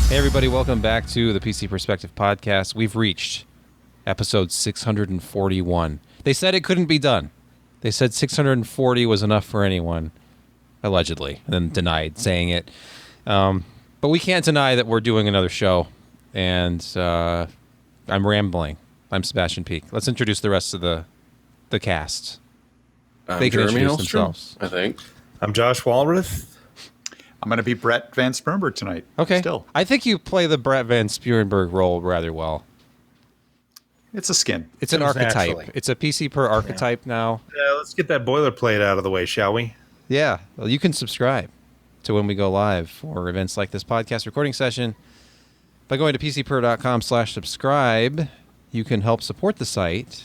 Hey everybody, welcome back to the PC Perspective Podcast. We've reached episode 641. They said it couldn't be done. They said 640 was enough for anyone, allegedly, and then denied saying it. But we can't deny that we're doing another show, and I'm rambling. I'm Sebastian Peak. Let's introduce the rest of the cast. I'm Jeremy Hellstrom, I think. I'm Josh Walrath. I'm going to be Brett Van Spernberg tonight. Okay. Still. I think you play the Brett Van Spurenberg role rather well. It's a skin. It's an archetype. Naturally. It's a PC per archetype now. Let's get that boilerplate out of the way, shall we? Yeah. Well, you can subscribe to when we go live for events like this podcast recording session by going to pcper.com/subscribe. You can help support the site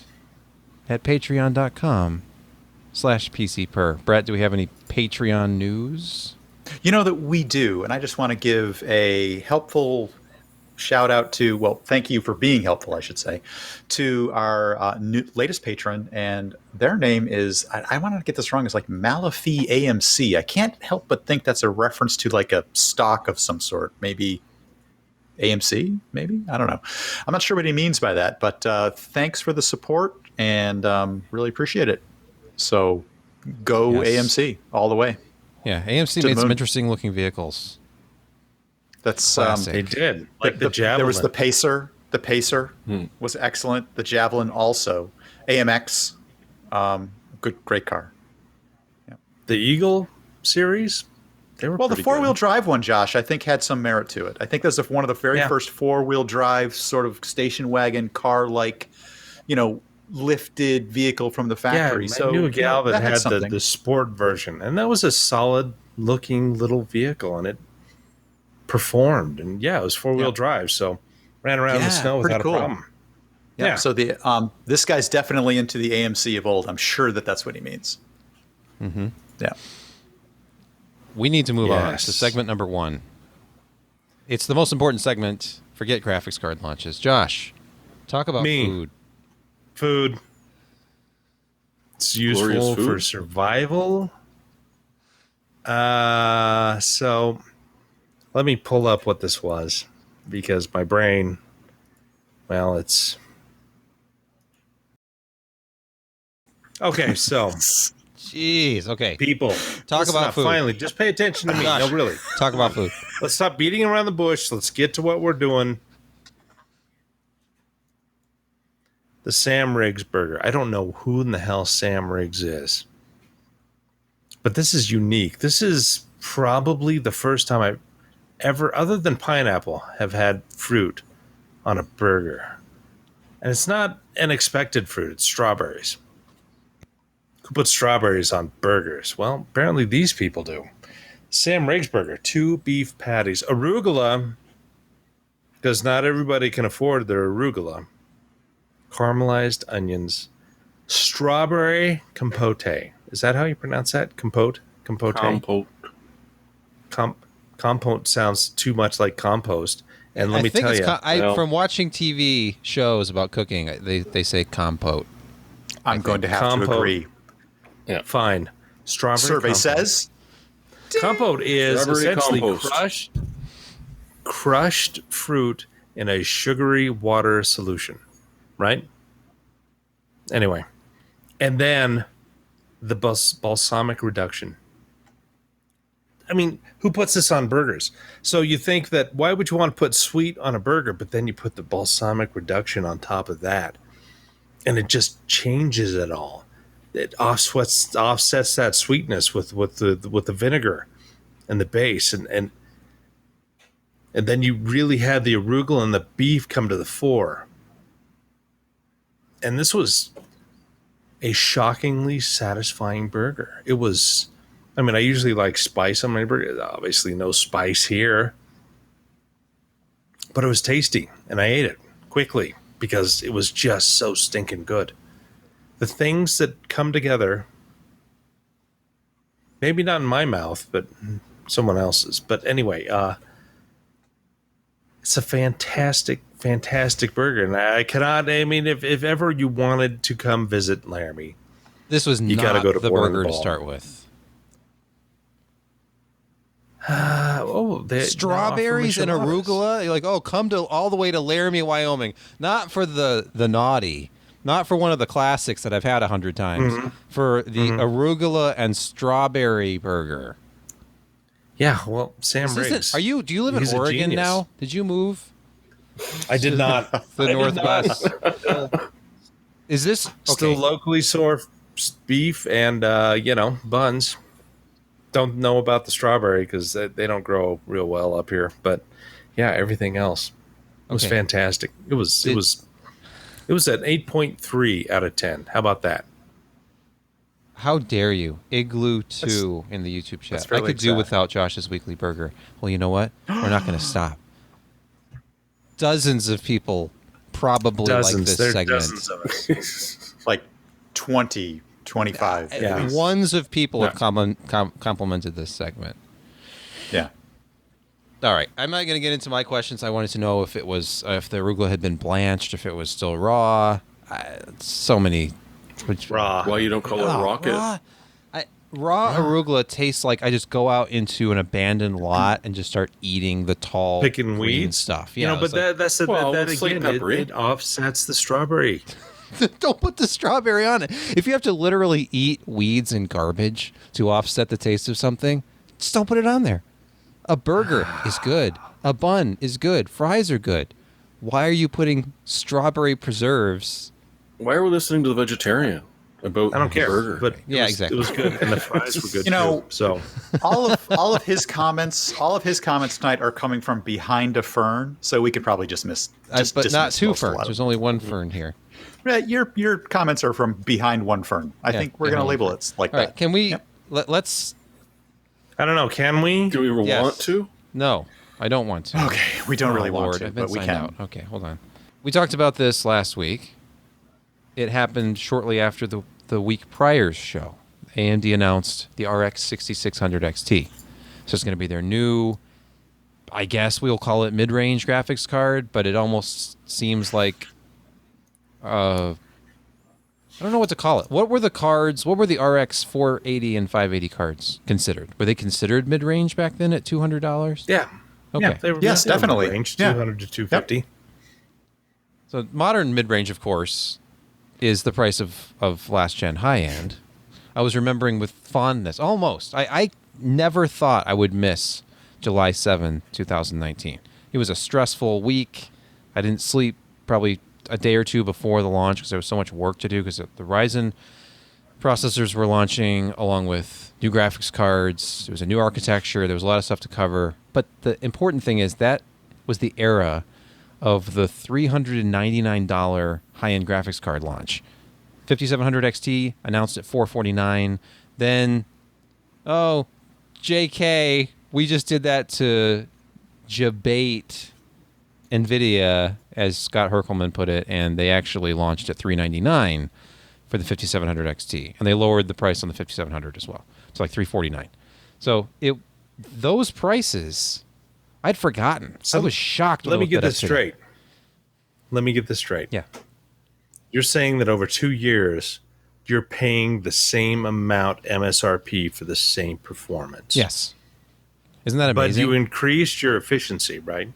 at patreon.com/pcper. Brett, do we have any Patreon news? You know that we do, and I just want to give a helpful shout out to, well, thank you for being helpful, I should say, to our latest patron, and their name is, I want to get this wrong, it's like Malafi AMC. I can't help but think that's a reference to like a stock of some sort, maybe AMC, maybe? I don't know. I'm not sure what he means by that, but thanks for the support, and really appreciate it. So go Yes. AMC all the way. Yeah, AMC To the made some moon. interesting looking vehicles. That's Classic. They did. Like the there Javelin. was the Pacer. The Pacer was excellent. The Javelin also. AMX, great car. The Eagle series. They were Well, the pretty four-wheel good. drive one, Josh, I think had some merit to it. I think that's one of the very first four-wheel drive sort of station wagon car-like, lifted vehicle from the factory. Yeah, So I knew a gal that had something. the sport version, and that was a solid-looking little vehicle, and it performed. And yeah, it was four-wheel drive, so ran around in the snow pretty without cool. a problem. Yeah. So this guy's definitely into the AMC of old. I'm sure that's what he means. Mm-hmm. Yeah. We need to move on Yes. to segment number 1. It's the most important segment. Forget graphics card launches. Josh, talk about Me. food. Food. It's useful Glorious food. for survival. So let me pull up what this was, because my brain, well, it's okay. So Jeez. Okay. people, Talk listen about up, food. Finally, just pay attention to me. Josh. No, really. Talk about food. Let's stop beating around the bush. Let's get to what we're doing. The Sam Riggs burger. I don't know who in the hell Sam Riggs is, but this is unique. This is probably the first time I've ever, other than pineapple, have had fruit on a burger. And it's not an expected fruit. It's strawberries. Who puts strawberries on burgers? Well, apparently these people do. Sam Riggs burger, 2 beef patties, arugula, because not everybody can afford their arugula, caramelized onions, strawberry compote. Is that how you pronounce that? Compote? Compote? Compote. Compote sounds too much like compost. And let me tell you, well- from watching TV shows about cooking, they say compote. I'm going to have to Compote. agree. fine. Strawberry Survey compote. says. Compote is Strawberry essentially compost. crushed fruit in a sugary water solution, right? Anyway, and then the balsamic reduction. I mean, who puts this on burgers? So you think that, why would you want to put sweet on a burger, but then you put the balsamic reduction on top of that, and it just changes it all. It offsets that sweetness with the vinegar and the base, and then you really had the arugula and the beef come to the fore. And this was a shockingly satisfying burger. It was, I mean, I usually like spice on my burger. Obviously no spice here, but it was tasty, and I ate it quickly because it was just so stinking good. The things that come together, maybe not in my mouth, but someone else's. But anyway, it's a fantastic burger. And I mean, if ever you wanted to come visit Laramie, This was You not gotta go to the Boring burger to Ball. start with. Strawberries and arugula. You're like, oh, come to all the way to Laramie, Wyoming. Not for the naughty, not for one of the classics that I've had 100 times. For the arugula and strawberry burger. Yeah, well, Sam Riggs. Do you live in Oregon now? Did you move? I did not. The Northwest. Is this still locally sourced beef and buns? Don't know about the strawberry because they don't grow real well up here. But yeah, everything else was fantastic. It was an 8.3 out of 10. How about that? How dare you? Igloo 2 in the YouTube chat. I could do without Josh's weekly burger. Well, you know what? We're not going to stop. Dozens of people probably like this segment. Dozens of it. Like 20, 25. Yeah. Ones of people have complimented this segment. Yeah. All right. I'm not going to get into my questions. I wanted to know if the arugula had been blanched, if it was still raw. So many. Raw. Why you don't call it rocket? Raw arugula tastes like I just go out into an abandoned lot and just start eating the tall picking green weeds stuff. Yeah, but it offsets the strawberry. Don't put the strawberry on it. If you have to literally eat weeds and garbage to offset the taste of something, just don't put it on there. A burger is good. A bun is good. Fries are good. Why are you putting strawberry preserves? Why are we listening to the vegetarian about I don't care, burger? but exactly. It was good, and the fries were good too. So all of his comments tonight are coming from behind a fern, so we could probably just but not two ferns. There's only one fern here. Right, your comments are from behind one fern. I think we're going to label it like that. Right, can we let's? I don't know. Can we? Do we ever want to? No, I don't want to. Okay, we don't really want to, but we can. Out. Okay, hold on. We talked about this last week. It happened shortly after the week prior's show. AMD announced the RX 6600 XT. So it's going to be their new, I guess we'll call it mid-range graphics card, but it almost seems like, I don't know what to call it. What were the RX 480 and 580 cards considered? Were they considered mid-range back then at $200? Yeah. Okay. Yeah, yes, definitely. Range 200 to 250. Yep. So modern mid-range, of course, is the price of last-gen high-end. I was remembering with fondness, almost. I never thought I would miss July 7, 2019. It was a stressful week. I didn't sleep probably a day or two before the launch because there was so much work to do because the Ryzen processors were launching along with new graphics cards. There was a new architecture. There was a lot of stuff to cover. But the important thing is that was the era of the $399 high-end graphics card launch. 5700 XT announced at $449. Then, JK, we just did that to jabate NVIDIA, as Scott Herkelman put it, and they actually launched at $399 for the 5700 XT. And they lowered the price on the 5700 as well. It's like $349. So those prices, I'd forgotten. So I was shocked. Let me get this straight. Yeah. You're saying that over 2 years, you're paying the same amount MSRP for the same performance. Yes. Isn't that amazing? But you increased your efficiency, right?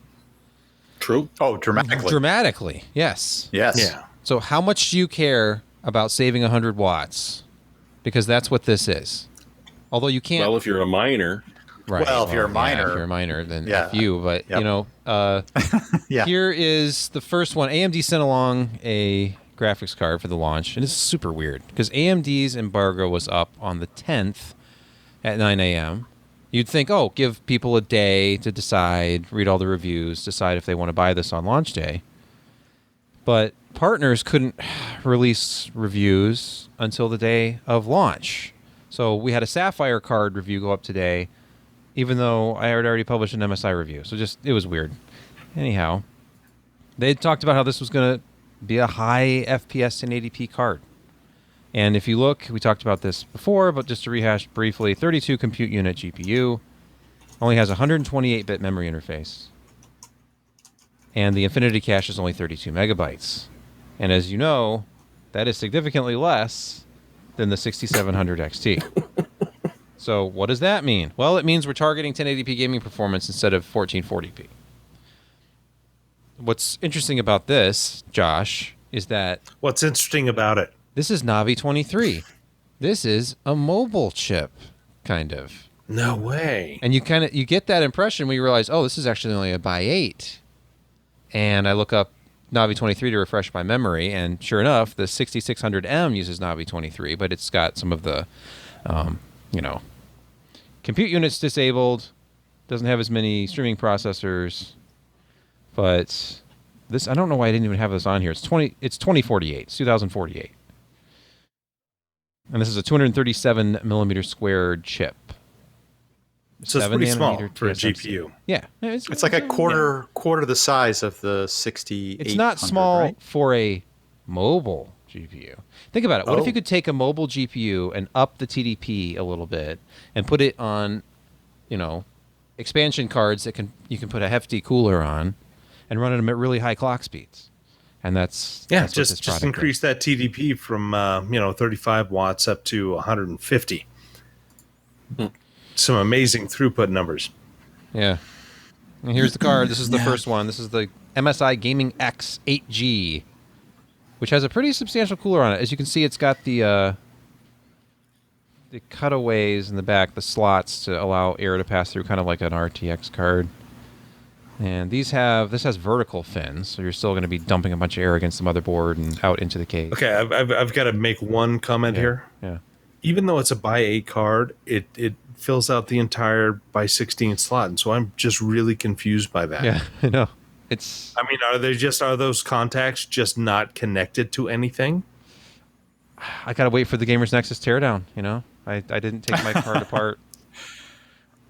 True. Oh, dramatically. Dramatically, yes. Yes. Yeah. So how much do you care about saving 100 watts? Because that's what this is. Although you can't... Well, if you're a miner... Right. Well, if you're a miner... Yeah, if you're a miner, then F you. But, yeah. Here is the first one. AMD sent along a graphics card for the launch. And it's super weird because AMD's embargo was up on the 10th at 9 a.m. You'd think, give people a day to decide, read all the reviews, decide if they want to buy this on launch day. But partners couldn't release reviews until the day of launch. So we had a Sapphire card review go up today, even though I had already published an MSI review. So it was weird. Anyhow, they talked about how this was going to be a high FPS 1080p card. And if you look, we talked about this before, but just to rehash briefly, 32 compute unit GPU, only has 128-bit memory interface. And the Infinity Cache is only 32 megabytes. And as you know, that is significantly less than the 6700 XT. So what does that mean? Well, it means we're targeting 1080p gaming performance instead of 1440p. What's interesting about this, Josh, is that What's interesting about it? this is Navi 23. This is a mobile chip, kind of. No way. And you get that impression when you realize, oh, this is actually only a by 8. And I look up Navi 23 to refresh my memory, and sure enough, the 6600M uses Navi 23, but it's got some of the, compute units disabled, doesn't have as many streaming processors, but this, I don't know why I didn't even have this on here. It's 2048, it's 2048. And this is a 237 millimeter squared chip. So it's pretty small for a TSMC. GPU. Yeah. It's like a quarter the size of the 6800. It's not small right? for a mobile GPU. Think about it. What if you could take a mobile GPU and up the TDP a little bit and put it on, expansion cards that you can put a hefty cooler on and run them at really high clock speeds. And that's what this just product increase that TDP from 35 watts up to 150. Some amazing throughput numbers. Yeah. And here's the card. This is the first one. This is the MSI Gaming X 8G, which has a pretty substantial cooler on it. As you can see, it's got the cutaways in the back, the slots to allow air to pass through, kind of like an RTX card. And this has vertical fins, so you're still going to be dumping a bunch of air against the motherboard and out into the case. Okay, I've got to make one comment here. Yeah. Even though it's a by 8 card, it fills out the entire by 16 slot, and so I'm just really confused by that. Yeah, I know. It's. I mean, are those contacts just not connected to anything? I gotta wait for the Gamers Nexus teardown. I didn't take my card apart.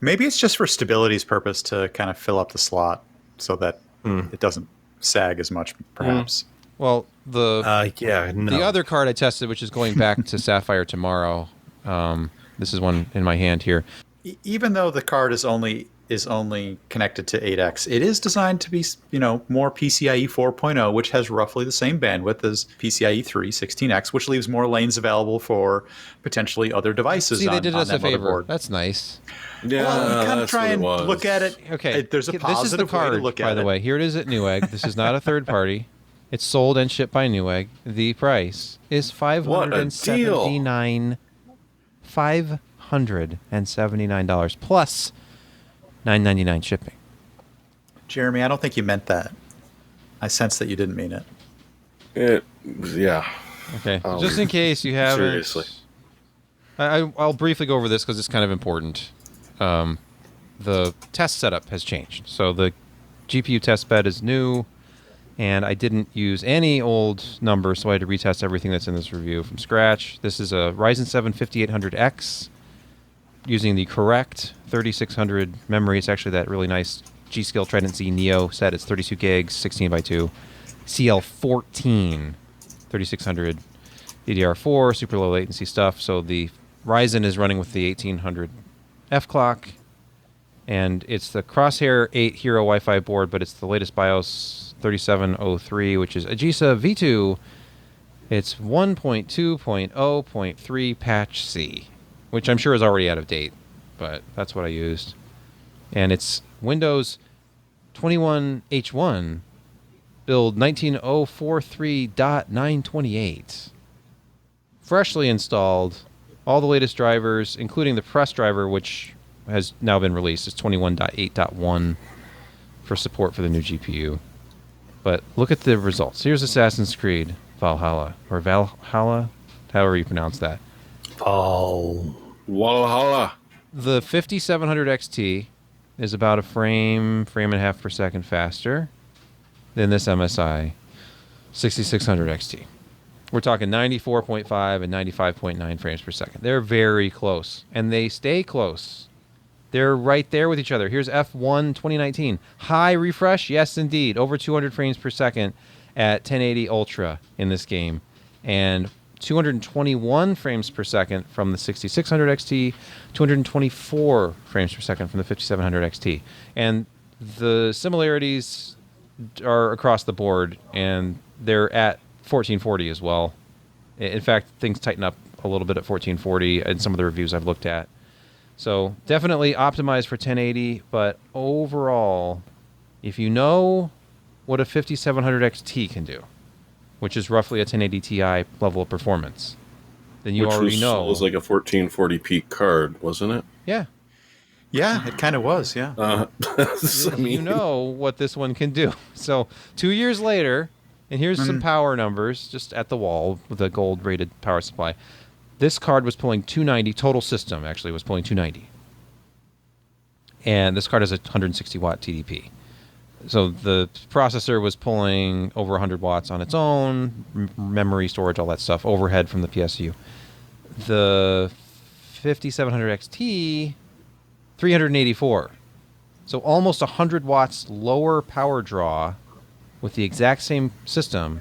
Maybe it's just for stability's purpose to kind of fill up the slot so that it doesn't sag as much, perhaps. Well, the other card I tested, which is going back to Sapphire tomorrow. This is one in my hand here. Even though the card is only connected to 8X, it is designed to be, more PCIe 4.0, which has roughly the same bandwidth as PCIe 3 16X, which leaves more lanes available for potentially other devices. See, they did us a favor. Motherboard. That's nice. Yeah, well, you kind of try and look at it. Okay, There's a positive this is the card, way to look at it. by the way. Here it is at Newegg. This is not a third party. It's sold and shipped by Newegg. The price is $579 plus $9.99 shipping. Jeremy, I don't think you meant that. I sense that you didn't mean it. Yeah. Okay, just in case you haven't. Seriously. I'll briefly go over this because it's kind of important. The test setup has changed. So the GPU test bed is new, and I didn't use any old numbers, so I had to retest everything that's in this review from scratch. This is a Ryzen 7 5800X using the correct 3600 memory. It's actually that really nice G-Skill Trident Z Neo set. It's 32 gigs, 16x2, CL14, 3600 DDR4, super low latency stuff. So the Ryzen is running with the 1800 F clock, and it's the Crosshair 8 Hero Wi-Fi board, but it's the latest BIOS 3703, which is AGESA V2. It's 1.2.0.3 patch C, which I'm sure is already out of date, but that's what I used. And it's Windows 21H1 build 19043.928. Freshly installed, all the latest drivers, including the press driver, which has now been released. It's 21.8.1 for support for the new GPU. But look at the results. Here's Assassin's Creed Valhalla, or Valhalla, however you pronounce that. Valhalla. The 5700 XT is about a frame and a half per second faster than this MSI 6600 XT. We're talking 94.5 and 95.9 frames per second. They're very close, and they stay close. They're right there with each other. Here's F1 2019. High refresh, yes, indeed. Over 200 frames per second at 1080 Ultra in this game. And 221 frames per second from the 6600 XT, 224 frames per second from the 5700 XT. And the similarities are across the board, and they're at 1440 as well. In fact, things tighten up a little bit at 1440 in some of the reviews I've looked at. So definitely optimized for 1080, but overall, if you know what a 5700 XT can do, which is roughly a 1080 Ti level of performance, then you already know. It was like a 1440p card, wasn't it? Yeah. Yeah, it kind of was. Yeah. You know what this one can do. So 2 years later, and here's some power numbers just at the wall with a gold rated power supply. This card was pulling 290, total system actually was pulling 290. And this card has a 160 watt TDP. So the processor was pulling over 100 watts on its own, memory, storage, all that stuff, overhead from the PSU. The 5700 XT, 384. So almost 100 watts lower power draw with the exact same system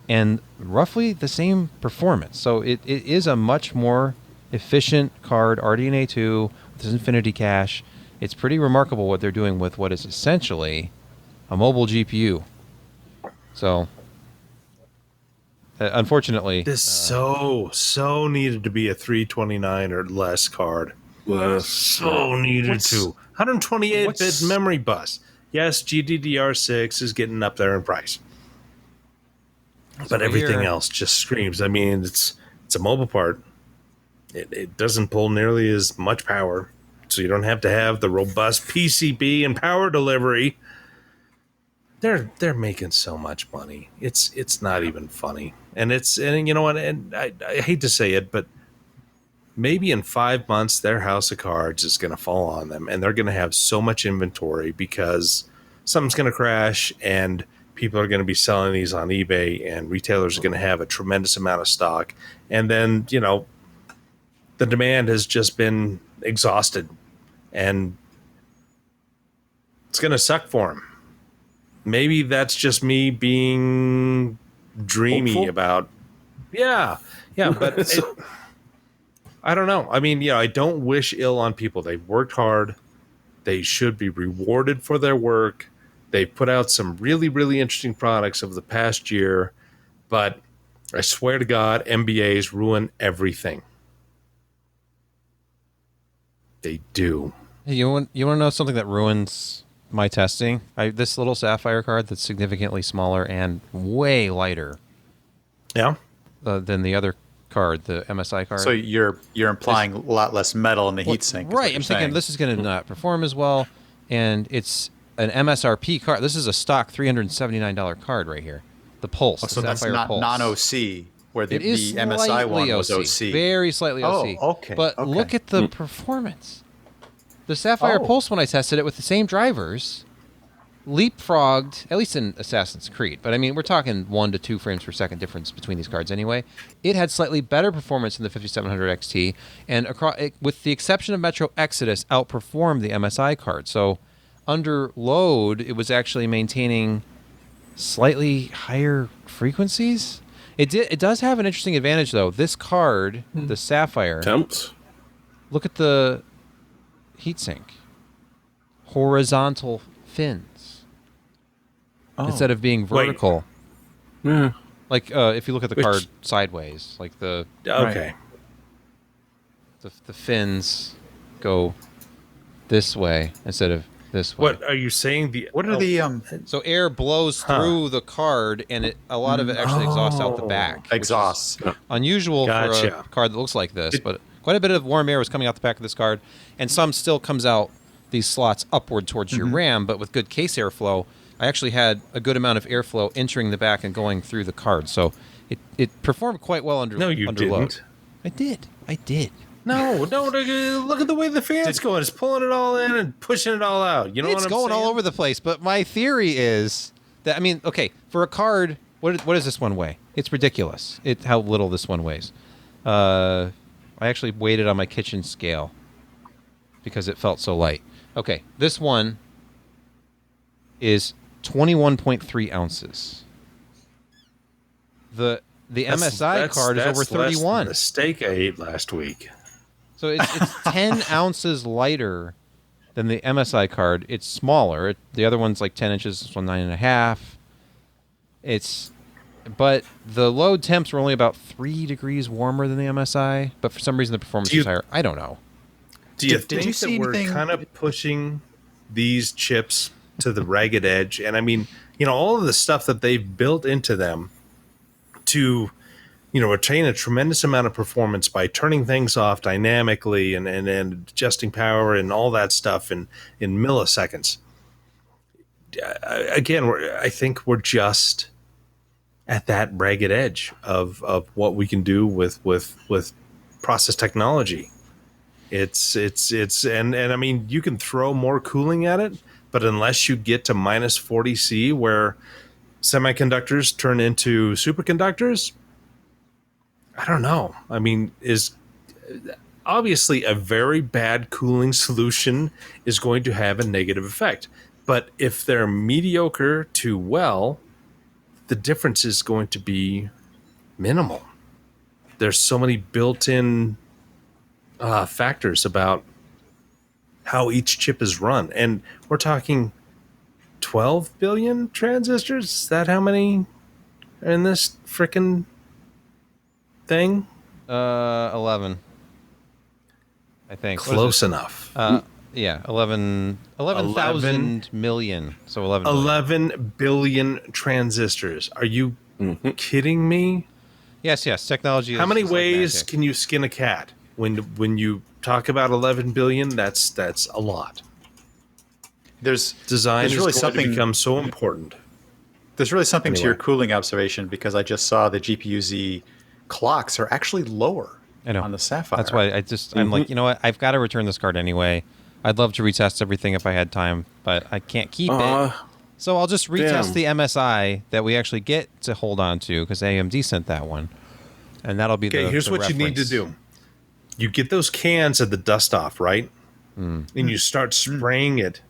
and roughly the same performance. So it is a much more efficient card, RDNA 2, with this infinity cache. It's pretty remarkable what they're doing with what is essentially a mobile GPU. So, unfortunately... This so needed to be a 329 or less card. So needed to. 128-bit memory bus. Yes, GDDR6 is getting up there in price. But everything else just screams. I mean, it's a mobile part. It doesn't pull nearly as much power, so you don't have to have the robust PCB and power delivery. They're making so much money. It's not even funny. And you know what? And I hate to say it, but maybe in 5 months their house of cards is going to fall on them, and they're going to have so much inventory because something's going to crash and people are going to be selling these on eBay, and retailers are going to have a tremendous amount of stock. And then, you know, the demand has just been exhausted, and it's going to suck for them. Maybe that's just me being dreamy hopeful about. Yeah, but I don't know. I mean, I don't wish ill on people. They've worked hard. They should be rewarded for their work. They've put out some really, really interesting products over the past year, but I swear to God, MBAs ruin everything. They do. You want to know something that ruins my testing? This little Sapphire card that's significantly smaller and way lighter. Yeah. Than the other card, the MSI card. So you're implying a lot less metal in the heatsink. Right. I'm thinking this is going to not perform as well, and it's an MSRP card. This is a stock $379 card right here. The Pulse. So the that's Sapphire not Pulse. non-OC, where the MSI one was OC. Very slightly OC. Oh, okay. But look at the performance. The Sapphire Pulse, when I tested it with the same drivers, leapfrogged, at least in Assassin's Creed, but I mean, we're talking 1 to 2 frames per second difference between these cards anyway. It had slightly better performance than the 5700 XT, and with the exception of Metro Exodus, outperformed the MSI card. So under load, it was actually maintaining slightly higher frequencies. It does have an interesting advantage, though. This card, the Sapphire... Temps? Look at the heatsink. Horizontal fins. Instead of being vertical. Yeah. Like, if you look at the card sideways, like the... Okay. The fins go this way instead of this way. What are you saying? What are the So air blows through the card, and a lot of it actually exhausts out the back. exhausts? Unusual for Gotcha. a card that looks like this, but quite a bit of warm air was coming out the back of this card, and some still comes out these slots upward towards your RAM, but with good case airflow, I actually had a good amount of airflow entering the back and going through the card, so it performed quite well under No, you under load. didn't. I did. No, look at the way the fan's going. It's pulling it all in and pushing it all out. You know It's what I'm going saying? all over the place, but my theory is that, I mean, okay, for a card, what does this one weigh? It's ridiculous. How little this one weighs. I actually weighed it on my kitchen scale because it felt so light. Okay, this one is 21.3 ounces. The MSI card is over 31. The steak I ate last week. So it's 10 ounces lighter than the MSI card. It's smaller. The other one's like 10 inches. This one 9.5. But the load temps were only about 3 degrees warmer than the MSI. But for some reason the performance was higher. I don't know. Do you Did think you that see we're anything- kind of pushing these chips to the ragged edge? And I mean, all of the stuff that they've built into them to, retain a tremendous amount of performance by turning things off dynamically and adjusting power and all that stuff in milliseconds. Again, I think we're just at that ragged edge of what we can do with process technology. It's and I mean, you can throw more cooling at it, but unless you get to minus 40C where semiconductors turn into superconductors, I don't know. I mean, is obviously a very bad cooling solution is going to have a negative effect. But if they're mediocre to well, the difference is going to be minimal. There's so many built-in factors about how each chip is run. And we're talking 12 billion transistors? Is that how many are in this frickin' thing? 11. I think. What is Close it? enough. Yeah, 11,000 million. So 11 billion. 11 billion transistors. Are you kidding me? Yes. Technology is How many just like ways magic. can you skin a cat? When you talk about 11 billion, that's a lot. There's Design there's is really going something to become so important. There's really something to Anyway. your cooling observation, because I just saw the GPU-Z clocks are actually lower I know. on the Sapphire. That's why I'm like, you know what? I've got to return this card anyway. I'd love to retest everything if I had time, but I can't keep it. So I'll just retest the MSI that we actually get to hold on to because AMD sent that one. And that'll be Okay, here's the what you need to reference. do. You get those cans of the dust off, right? And you start spraying it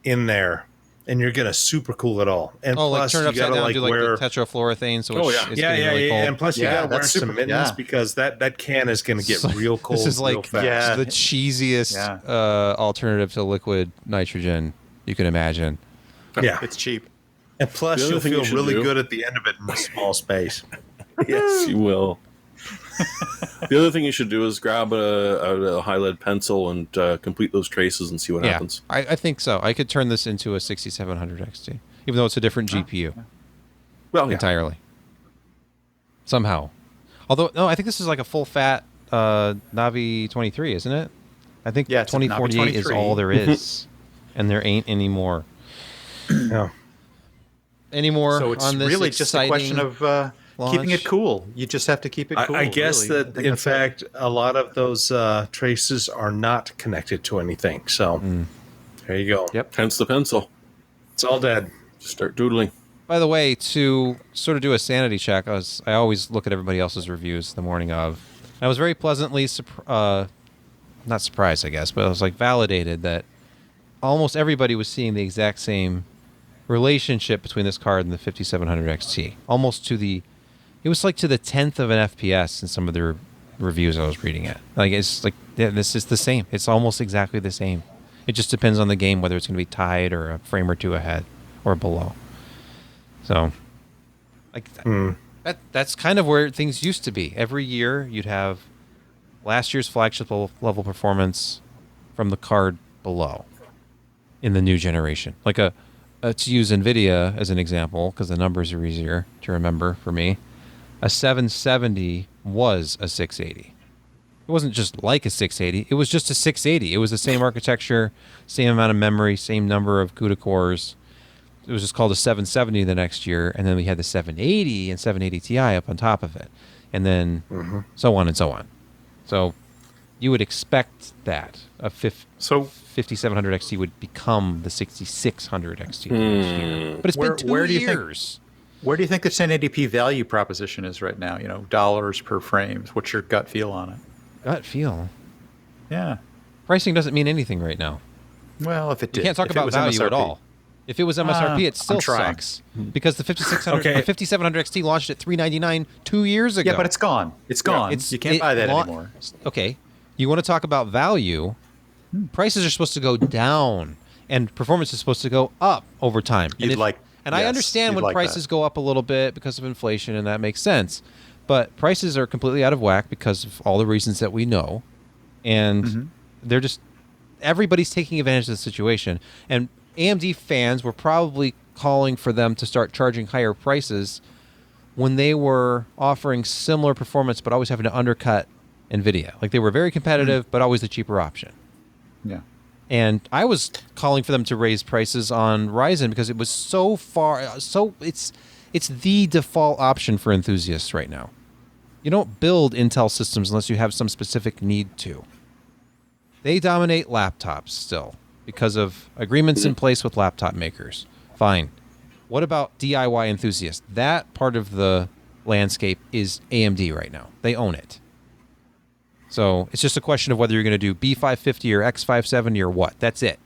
in there, and you're gonna super cool it all. And Oh, like plus, turn it you upside gotta down, like do like wear. the tetrafluorethane, so Oh, it's, yeah. it's Yeah, getting yeah, really yeah. cold. And plus, you Yeah, gotta wear that's some super- mittens yeah. because that can is gonna get real cold. This is real like fast. Yeah. the cheesiest alternative to liquid nitrogen you can imagine. Yeah. It's cheap. And plus, The other you'll thing you feel should really do- good at the end of it in a small space. Yes, you will. The other thing you should do is grab a high lead pencil and complete those traces and see what happens. I think so. I could turn this into a 6700 XT, even though it's a different GPU Well, yeah. entirely. Somehow. Although, no, I think this is like a full fat Navi 23, isn't it? I think Yeah, it's a Navi 2048 is 23. all there is, and there ain't any more. Yeah. Any more So it's on this really just a question exciting of keeping launch? it cool. You just have to keep it cool. I guess really. I that, think in that's it. fact, a lot of those traces are not connected to anything. So there you go. Yep. Hence the pencil. It's all dead. Just start doodling. By the way, to sort of do a sanity check, I always look at everybody else's reviews the morning of. I was very pleasantly not surprised, I guess, but I was like validated that almost everybody was seeing the exact same relationship between this card and the 5700 XT. Almost to the, it was like to the 10th of an FPS in some of the reviews I was reading at. Like it's like, yeah, this is the same. It's almost exactly the same. It just depends on the game whether it's going to be tied or a frame or two ahead or below. So, like that's kind of where things used to be. Every year you'd have last year's flagship level performance from the card below in the new generation. Like to use NVIDIA as an example, because the numbers are easier to remember for me, a 770 was a 680. It wasn't just like a 680. It was just a 680. It was the same architecture, same amount of memory, same number of CUDA cores. It was just called a 770 the next year, and then we had the 780 and 780 Ti up on top of it, and then so on and so on. So you would expect that a 5700 XT would become the 6600 XT next year. But it's been 2 where do you think- years. Where do you think the 1080p value proposition is right now? Dollars per frame. What's your gut feel on it? Gut feel. Yeah. Pricing doesn't mean anything right now. Well, if it did. You can't talk if it about was value at MSRP. all. If it was MSRP, it still I'm trying. sucks because the 5600, Okay. the 5700 XT launched at $399 2 years ago. Yeah, but it's gone. It's gone. You can't buy that anymore. Okay, you want to talk about value? Prices are supposed to go down, and performance is supposed to go up over time. You'd And like- I yes, understand you'd when like prices that. go up a little bit because of inflation, and that makes sense. But prices are completely out of whack because of all the reasons that we know, and they're just everybody's taking advantage of the situation. And AMD fans were probably calling for them to start charging higher prices when they were offering similar performance, but always having to undercut NVIDIA. Like they were very competitive, but always the cheaper option. Yeah. And I was calling for them to raise prices on Ryzen because it was so far. So it's the default option for enthusiasts right now. You don't build Intel systems unless you have some specific need to. They dominate laptops still because of agreements in place with laptop makers. Fine. What about DIY enthusiasts? That part of the landscape is AMD right now. They own it. So it's just a question of whether you're going to do B550 or X570 or what. That's it.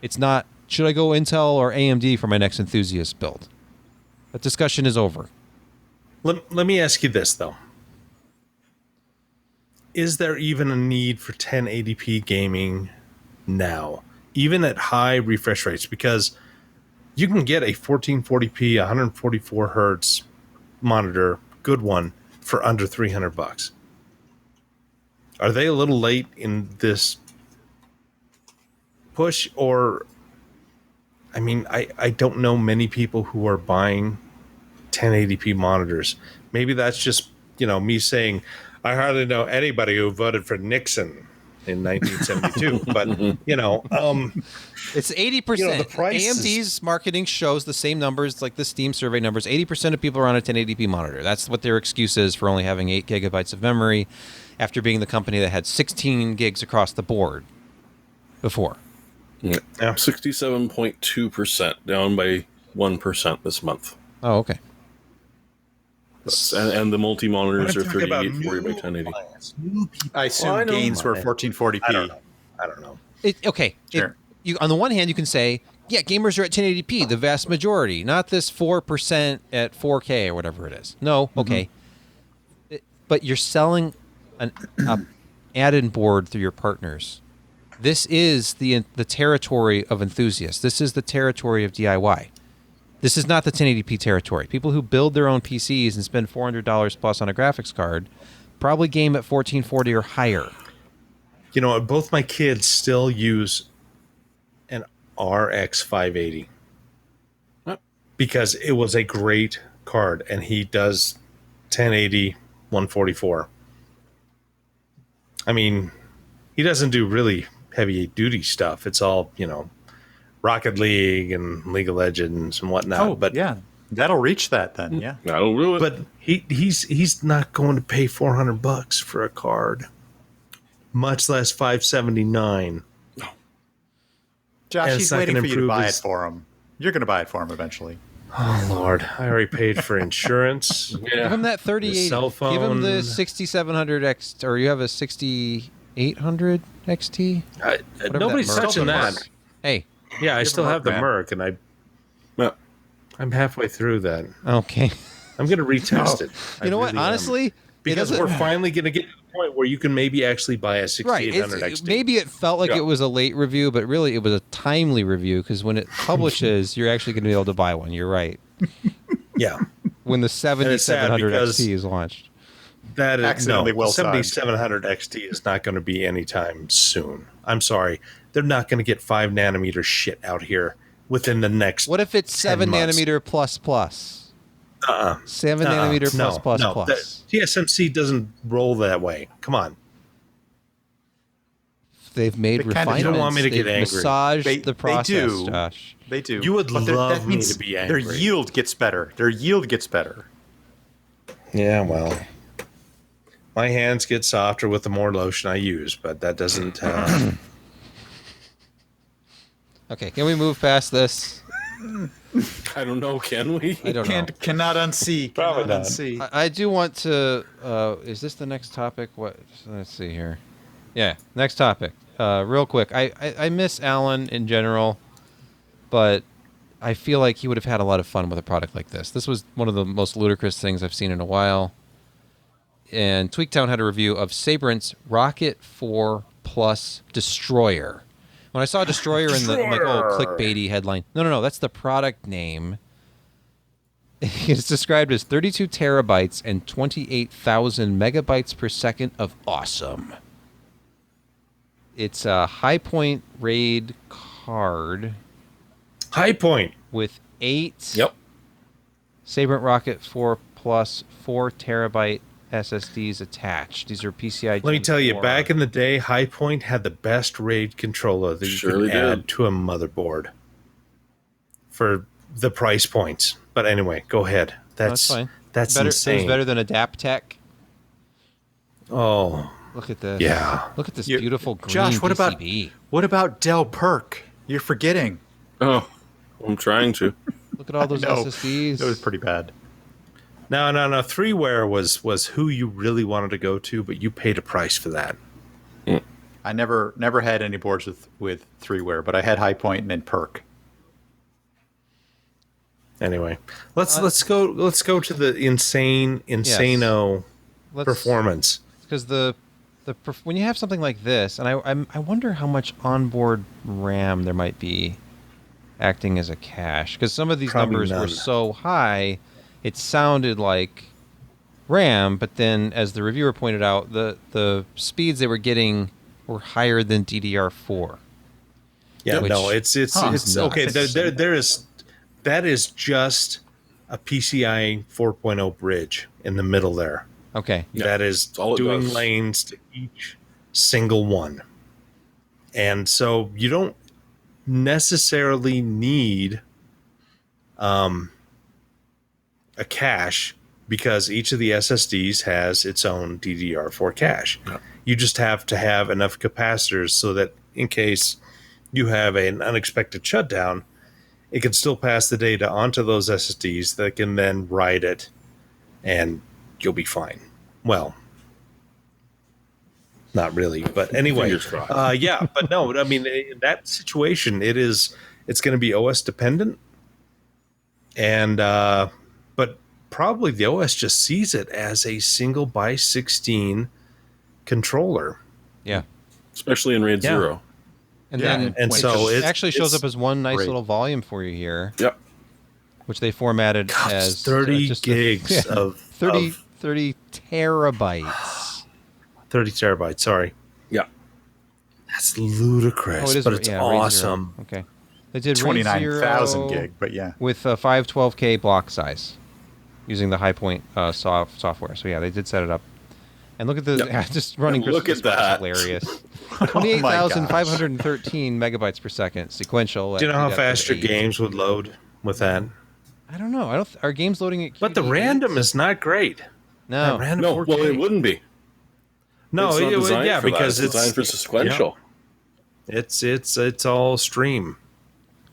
It's not, should I go Intel or AMD for my next enthusiast build? That discussion is over. Let me ask you this, though. Is there even a need for 1080p gaming now, even at high refresh rates? Because you can get a 1440p, 144 hertz monitor, good one, for under $300. Are they a little late in this push? Or, I mean, I don't know many people who are buying 1080p monitors. Maybe that's just, me saying, I hardly know anybody who voted for Nixon in 1972. But, it's 80%. the price AMD's marketing shows the same numbers like the Steam survey numbers. 80% of people are on a 1080p monitor. That's what their excuse is for only having 8 gigabytes of memory after being the company that had 16 gigs across the board before. Yeah. 67.2%, down by 1% this month. Oh, okay. And the multi-monitors are 3840 by 1080. I assume gains were 1440p. I don't know. Okay. Sure. On the one hand, you can say, yeah, gamers are at 1080p, the vast majority, not this 4% at 4K or whatever it is. No, okay. But you're selling an add-in board through your partners. This is the territory of enthusiasts. This is the territory of DIY. This is not the 1080p territory. People who build their own PCs and spend $400 plus on a graphics card probably game at 1440 or higher. Both my kids still use an RX 580 because it was a great card, and he does 1080 144. I mean, he doesn't do really heavy duty stuff. It's all, Rocket League and League of Legends and whatnot. Oh, but yeah, that'll reach that then. Yeah, That'll ruin it. But he's not going to pay $400 for a card, much less $579. Josh, And he's it's not waiting gonna for you to improve buy his- it for him. You're going to buy it for him eventually. Oh Lord, I already paid for insurance. Give him that 3080. cell Give him the phone. 6700 X, or you have a 6800 XT. Whatever Nobody's that touching Merc that. is. Hey, Yeah, I Give still him have the Merc, Merc, and Yeah. I'm halfway through that. okay. I'm going to retest it. You know what? really am. Honestly, because we're finally going to get to the point where you can maybe actually buy a right. 6800 XT. Maybe it felt like Yeah. it was a late review, but really it was a timely review because when it publishes, you're actually going to be able to buy one. You're right. Yeah, When the it's sad 7700 because- XT is launched. that is Accidentally well timed. 7700 XT is not going to be anytime soon. I'm sorry, they're not going to get 5 nanometer shit out here within the next. What if it's 10 7 months. nanometer plus plus? 7 Uh-uh. nanometer No, plus plus no, plus. the TSMC doesn't roll that way. Come on. They've made They kinda refinements. You don't want me to get They've angry. massaged They- the they process, do. Josh. They do. You would But love that me means to be Their angry. yield gets better. Their yield gets better. Yeah, well, my hands get softer with the more lotion I use, but that doesn't. Okay, can we move past this? I don't know, can we? I don't know. Cannot unsee. Probably Cannot not. unsee. I do want to. Is this the next topic? What? Let's see here. Yeah, next topic. Real quick. I miss Alan in general, but I feel like he would have had a lot of fun with a product like this. This was one of the most ludicrous things I've seen in a while. And Tweaktown had a review of Sabrent's Rocket 4 Plus Destroyer. When I saw Destroyer in the like, oh, clickbaity headline, no, that's the product name. It's described as 32 terabytes and 28,000 megabytes per second of awesome. It's a High Point RAID card High Point. with 8 Yep. Sabrent Rocket 4 Plus 4 terabyte SSDs attached. These are PCI. Let me tell you, back in the day, High Point had the best RAID controller that you Surely could add did. to a motherboard for the price points. But anyway, go ahead. That's fine. That's better, insane. It's better than Adaptec. Oh, Look at this. yeah. Look at this You- beautiful green Josh, what PCB. about Dell Perk? You're forgetting. Oh, I'm trying to. Look at all those No, SSDs. it was pretty bad. No. 3Ware was who you really wanted to go to, but you paid a price for that. I never had any boards with 3Ware, but I had High Point and then Perk. Anyway, let's go to the insano Let's- performance. Because when you have something like this, and I wonder how much onboard RAM there might be acting as a cache. Because some of these Probably numbers were none. so high, it sounded like RAM. But then, as the reviewer pointed out, the speeds they were getting were higher than DDR4. Yeah, Which- no, it's nuts. okay. That is just a PCI 4.0 bridge in the middle there. Okay. Yeah, that is that's all it doing does. lanes to each single one. And so you don't necessarily need a cache because each of the SSDs has its own DDR4 cache. Yeah. You just have to have enough capacitors so that in case you have an unexpected shutdown, it can still pass the data onto those SSDs that can then write it and you'll be fine. Well, not really, but anyway, Fingers crossed. yeah, but no, I mean, in that situation, it's going to be OS dependent, and but probably the OS just sees it as a single by 16 controller. Yeah. Especially in RAID Yeah. 0. And Yeah, then and it so just it's- actually shows it's up as one nice great. little volume for you here, Yep. which they formatted God, as 30 just gigs yeah, of 30 terabytes. 30 terabytes. Sorry, Yeah. that's ludicrous, but it's RAID 0. awesome. Okay. They did RAID 29,000 0 gig, but yeah. with a 512K block size using the High Point software. So yeah, they did set it up. And look at the Yep. just running And look Christmas at Wars is that. hilarious. Oh 28,513 megabytes per second sequential. Do you know how at fast your 8. games would load with that? I don't know. Are games loading at But the QD8? random is not great. No. That random No, 4K. well, it wouldn't be. No, It's not it would, designed yeah, for that. because It's designed for sequential. yeah, it's all stream.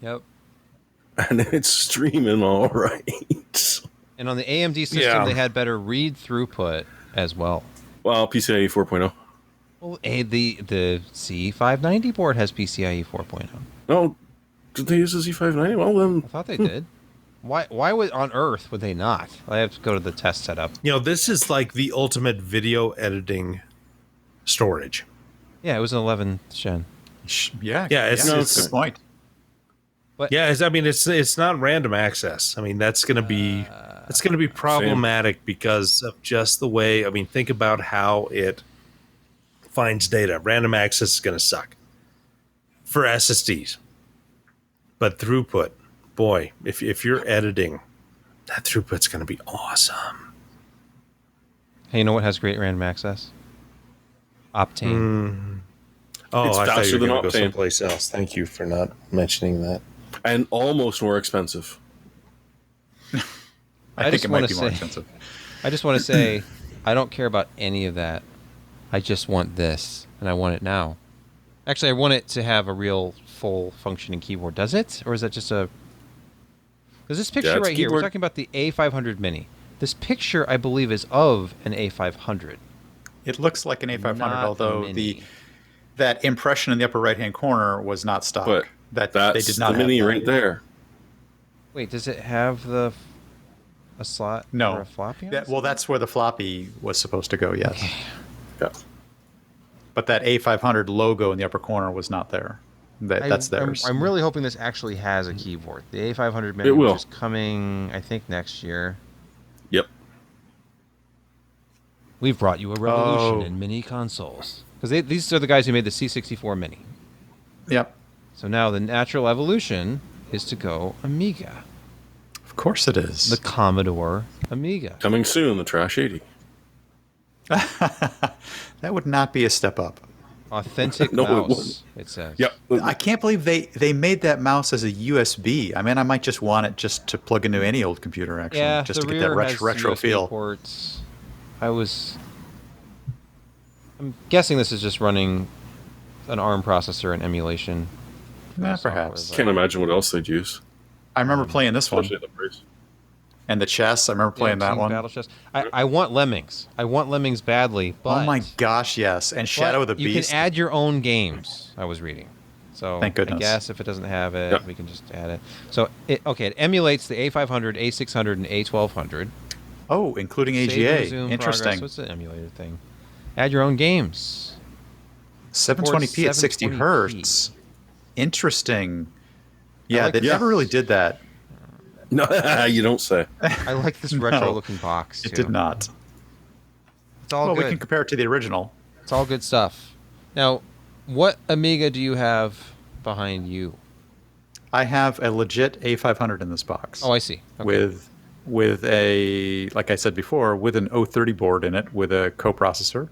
Yep. And it's streaming all right. And on the AMD system, Yeah. they had better read throughput as well. Well, PCIe 4.0. Well, the C590 board has PCIe 4.0. No, did they use the Z590? Well, then I thought they did. Why would on earth would they not? I have to go to the test setup. You know, this is like the ultimate video editing storage. Yeah, it was an 11th gen. Yeah. Yeah, it's- that's it's- a good point. But Yeah, it's not random access. I mean, that's going to be problematic because of just the way. I mean, think about how it finds data. Random access is going to suck for SSDs, but throughput, boy, if you're editing, that throughput's going to be awesome. hey, you know what has great random access? Optane. Oh, It's I thought faster you were than going to go Optane. someplace else. Thank you for not mentioning that. and almost more expensive. I think just it might wanna be more say- expensive. I just want to say, I don't care about any of that. I just want this, and I want it now. Actually, I want it to have a real full functioning keyboard. Does it, or is that just a? Because this picture Yeah, it's right here, we're keyboard. talking about the A500 Mini. This picture, I believe, is of an A500. It looks like an A500, Not although mini. that impression in the upper right-hand corner was not stock. But that that's they did not the have mini that. right there. Wait, does it have a slot No. for a floppy? on That, the well, side? that's where the floppy was supposed to go. Yes, Yeah. but that A500 logo in the upper corner was not there. That's theirs. I'm really hoping this actually has a keyboard. The A500 Mini, It will. which is coming, I think, next year. Yep. We've brought you a revolution Oh. in mini consoles. Because these are the guys who made the C64 Mini. Yep. So now the natural evolution is to go Amiga. Of course it is. The Commodore Amiga. Coming soon, the Trash 80. That would not be a step up. Authentic No, it mouse, wouldn't. it says. Yep. I can't believe they made that mouse as a USB. I mean, I might just want it just to plug into any old computer, actually, Yeah, just the to get that rear has retro USB feel. ports. I'm guessing this is just running an ARM processor and emulation. Yeah, Software, perhaps. but- Can't imagine what else they'd use. I remember playing this one. Especially at the price. And the chess, I remember playing that Team one. Battle Chess. I want Lemmings. I want Lemmings badly, but Oh my gosh, yes. And Shadow of the you Beast. can add your own games. I was reading. So Thank goodness. I guess if it doesn't have it, Yep. we can just add it. So it emulates the A500, A600, and A1200. Oh, including Save and AGA. resume Interesting. progress. What's the emulator thing? Add your own games. 720p at 60 720p. hertz. Interesting. Yeah, like they this. never really did that. No, you don't say. I like this retro-looking box. It too. did not. It's all Well, good. we can compare it to the original. It's all good stuff. Now, what Amiga do you have behind you? I have a legit A500 in this box. Oh, I see. Okay. With a, like I said before, with an 030 board in it, with a coprocessor,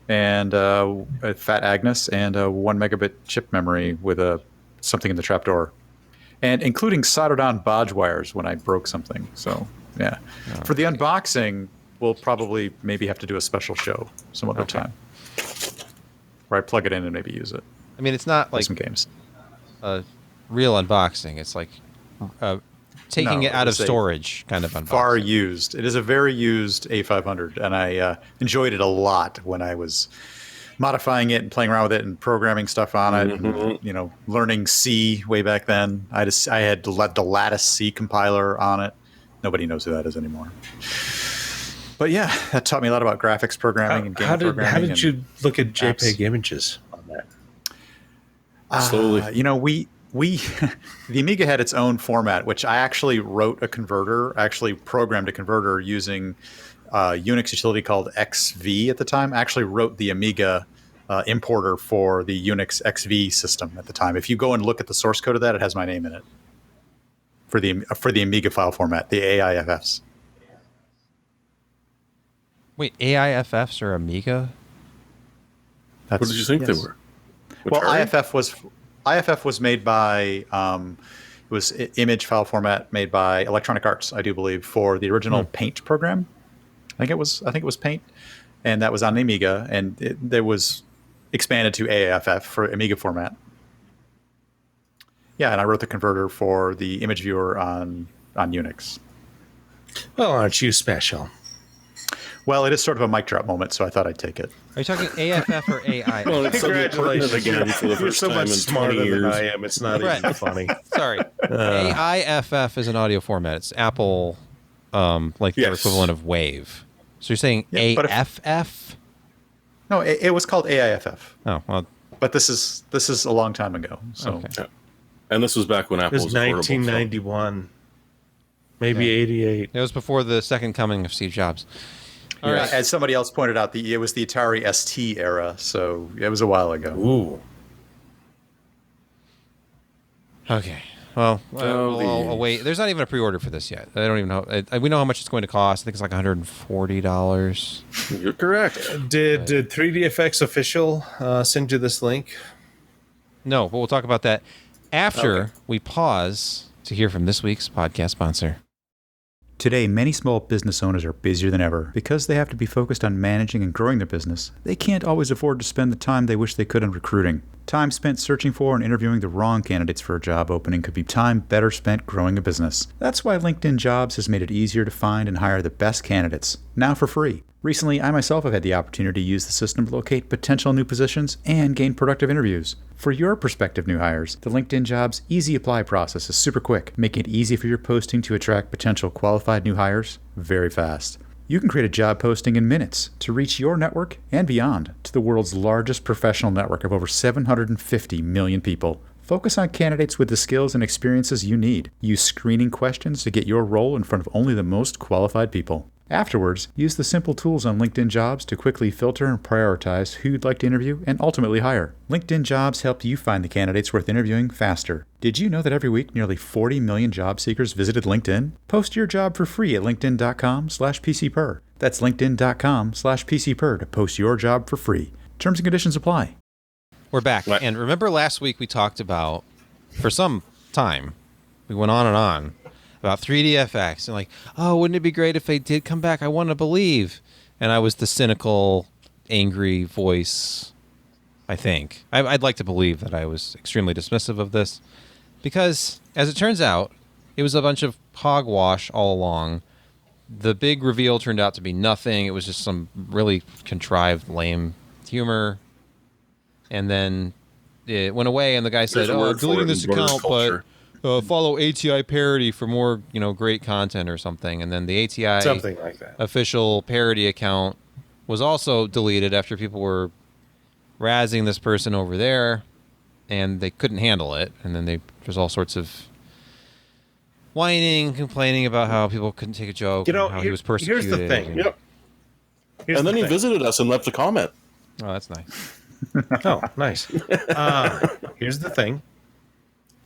and a Fat Agnes, and a 1 megabit chip memory with something in the trapdoor, and including soldered on bodge wires when I broke something. So yeah, for the unboxing, we'll probably maybe have to do a special show some other Okay. time, where I plug it in and maybe use it. I mean, it's not Play like some games. a real unboxing. It's like taking No, it out of it's a storage kind of unboxing. Far used. It is a very used A500, and I enjoyed it a lot when I was modifying it and playing around with it and programming stuff on it. And, learning C way back then. I had the Lattice C compiler on it. Nobody knows who that is anymore. But yeah, that taught me a lot about graphics programming and game programming. How did and you look at JPEG apps. images on that? Slowly. We the Amiga had its own format, which I actually wrote a converter, actually programmed a converter using a Unix utility called XV at the time. I actually wrote the Amiga importer for the Unix XV system at the time. If you go and look at the source code of that, it has my name in it for the Amiga file format, the AIFFs. Wait, AIFFs or Amiga? What did you think they yes. were? Well, Atari? IFF was made by it was image file format made by Electronic Arts, I do believe, for the original Paint program. I think it was Paint, and that was on the Amiga, and there was expanded to AIFF for Amiga format. Yeah, and I wrote the converter for the image viewer on Unix. Well, aren't you special? Well, it is sort of a mic drop moment, so I thought I'd take it. Are you talking AFF or AI? Well, it's suddenly pertinent again for the You're first so time much in 20 smarter than years. I am. It's not Brett. even funny. Sorry. AIFF is an audio format. It's Apple, like their Yes. equivalent of Wave. So you're saying Yeah, but AFF? No, it was called AIFF, Oh, well, but this is a long time ago. So okay. Yeah. And this was back when It Apple was was affordable. 1991, maybe Yeah. 88. It was before the second coming of Steve Jobs. All right. as somebody else pointed out, it was the Atari ST era, so it was a while ago. Ooh. Okay. Well, Oh, I'll wait. There's not even a pre-order for this yet. I don't even know. We know how much it's going to cost. I think it's like $140. You're correct. Did 3DFX Official send you this link? No, but we'll talk about that after we pause to hear from this week's podcast sponsor. Today, many small business owners are busier than ever. Because they have to be focused on managing and growing their business, they can't always afford to spend the time they wish they could on recruiting. Time spent searching for and interviewing the wrong candidates for a job opening could be time better spent growing a business. That's why LinkedIn Jobs has made it easier to find and hire the best candidates, now for free. Recently, I myself have had the opportunity to use the system to locate potential new positions and gain productive interviews. For your prospective new hires, the LinkedIn Jobs Easy Apply process is super quick, making it easy for your posting to attract potential qualified new hires very fast. You can create a job posting in minutes to reach your network and beyond to the world's largest professional network of over 750 million people. Focus on candidates with the skills and experiences you need. Use screening questions to get your role in front of only the most qualified people. Afterwards, use the simple tools on LinkedIn Jobs to quickly filter and prioritize who you'd like to interview and ultimately hire. LinkedIn Jobs help you find the candidates worth interviewing faster. Did you know that every week nearly 40 million job seekers visited LinkedIn? Post your job for free at linkedin.com/PCPer. That's linkedin.com/PCPer to post your job for free. Terms and conditions apply. We're back. Right. And remember last week we talked about, for some time, we went on and on about 3DFX and like, oh, wouldn't it be great if they did come back? I want to believe. And I was the cynical, angry voice, I think. I'd like to believe that I was extremely dismissive of this because, as it turns out, it was a bunch of hogwash all along. The big reveal turned out to be nothing. It was just some really contrived, lame humor. And then it went away, and the guy said, There's a "Oh, word for deleting it this in British account, culture. but follow ATI parody for more, great content or something." And then the ATI Something like that. official parody account was also deleted after people were razzing this person over there, and they couldn't handle it. And then there's all sorts of whining, complaining about how people couldn't take a joke, and how he was persecuted. Here's the thing. Yep. Here's And then the he thing. visited us and left a comment. Oh, that's nice. Oh, nice. Here's the thing: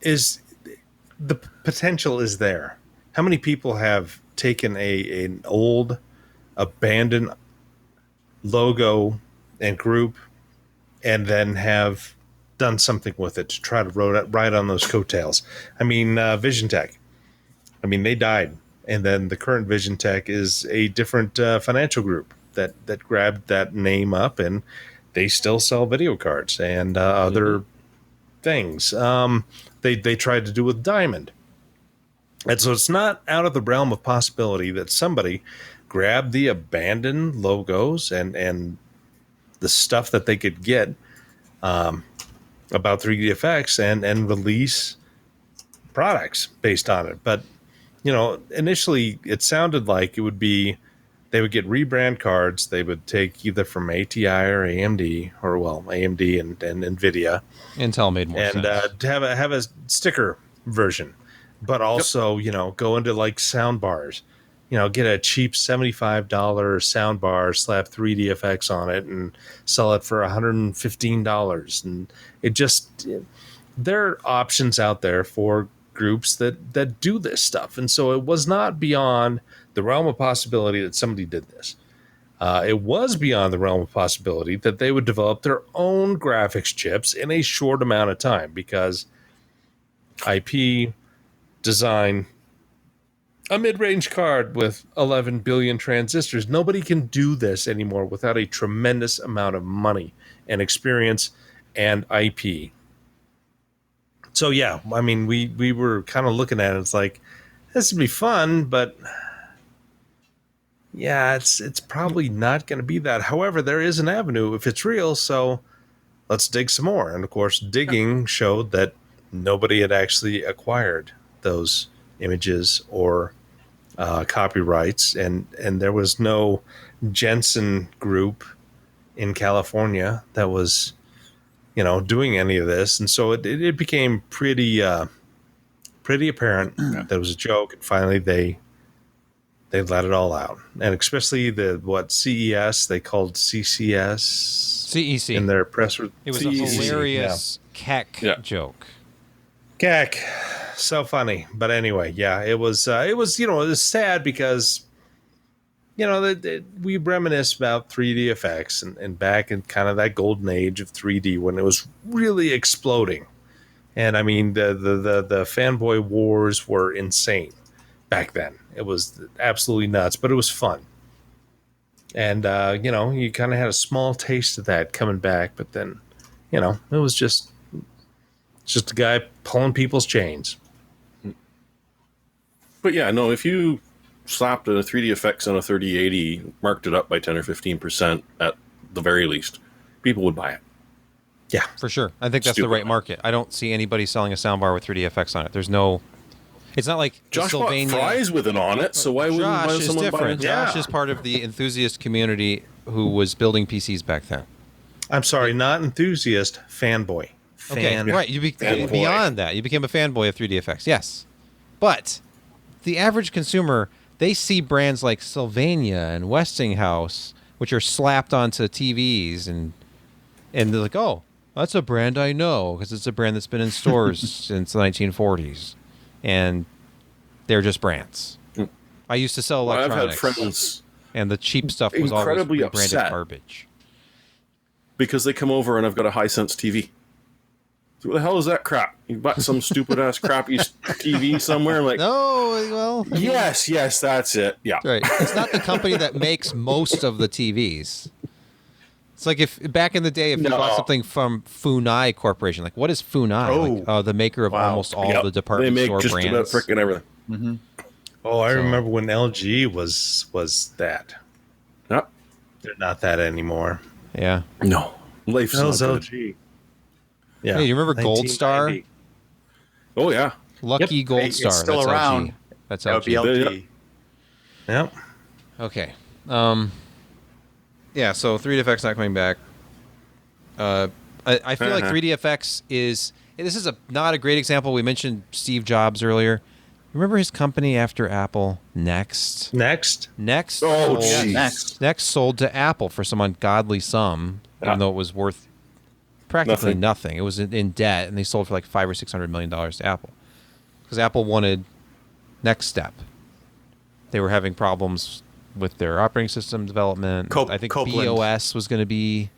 is the potential is there? How many people have taken an old, abandoned logo and group, and then have done something with it to try to ride on those coattails? I mean, Vision Tech. I mean, they died, and then the current Vision Tech is a different financial group that grabbed that name up, and they still sell video cards and other things. They tried to do with Diamond. And so it's not out of the realm of possibility that somebody grabbed the abandoned logos and the stuff that they could get about 3DFX and release products based on it. But, initially it sounded like it would be they would get rebrand cards. They would take either from ATI or AMD, or AMD and NVIDIA. Intel made more And sense. to have a sticker version, but also go into like sound bars, get a cheap $75 sound bar, slap 3DFX on it, and sell it for $115. And there are options out there for groups that do this stuff, and so it was not beyond the realm of possibility that somebody did this. It was beyond the realm of possibility that they would develop their own graphics chips in a short amount of time, because IP, design, a mid-range card with 11 billion transistors. Nobody can do this anymore without a tremendous amount of money and experience and IP. So yeah, I mean, we were kind of looking at it. It's like, this would be fun, but yeah, it's probably not going to be that. However, there is an avenue if it's real, so let's dig some more. And of course, digging showed that nobody had actually acquired those images or copyrights, and there was no Jensen group in California that was doing any of this. And so it became pretty apparent that it was a joke, and finally they let it all out. And especially CES, they called CCS CEC. in their press. It was CEC, a hilarious keck joke. Gak, so funny. But anyway, yeah, it was sad because we reminisce about 3D effects and back in kind of that golden age of 3D when it was really exploding. And I mean, the fanboy wars were insane back then. It was absolutely nuts, but it was fun. And you kind of had a small taste of that coming back, but then it was just a guy pulling people's chains. But yeah, no, if you slapped a 3D effects on a 3080, marked it up by 10 or 15% at the very least, people would buy it. Yeah, for sure. I think that's the right market. I don't see anybody selling a soundbar with 3D effects on it. There's no. It's not like Josh bought Sylvania. fries with it on it, so why wouldn't Josh is someone buy different. it? Josh Yeah. is part of the enthusiast community who was building PCs back then. I'm sorry, not enthusiast, fanboy. Okay, right. Fanboy. Beyond that, you became a fanboy of 3D effects. Yes, but the average consumer they see brands like Sylvania and Westinghouse, which are slapped onto TVs, and they're like, oh, that's a brand I know because it's a brand that's been in stores since the 1940s, and they're just brands. I used to sell electronics. I've had friends, and the cheap stuff was incredibly always branded upset garbage. Because they come over and I've got a Hisense TV. So what the hell is that crap? You bought some stupid ass crappy TV somewhere? Like, No, well, I mean, yes, that's it. Yeah. right. It's not the company that makes most of the TVs. It's like if back in the day, if you bought something from Funai Corporation, like what is Funai? Like, the maker of almost all the department they make store just brands. about frickin' everything. Mm-hmm. Oh, I remember when LG was that. Yep. They're not that anymore. Yeah. No. Life's not Hell's good. LG. Yeah. Hey, you remember Gold Star? 1990. Oh, yeah. Lucky Gold It's Star. still That's around. LG. That's That would be LG. LG. Yep. Okay. Yeah, so 3DFX not coming back. I feel like 3DFX is... This is not a great example. We mentioned Steve Jobs earlier. Remember his company after Apple? Next. Next. Oh, sold, jeez. Next sold to Apple for some ungodly sum, even though it was worth practically nothing. It was in debt, and they sold for like $500 or $600 million to Apple because Apple wanted Next Step. They were having problems with their operating system development. I think Copeland. BOS was going to be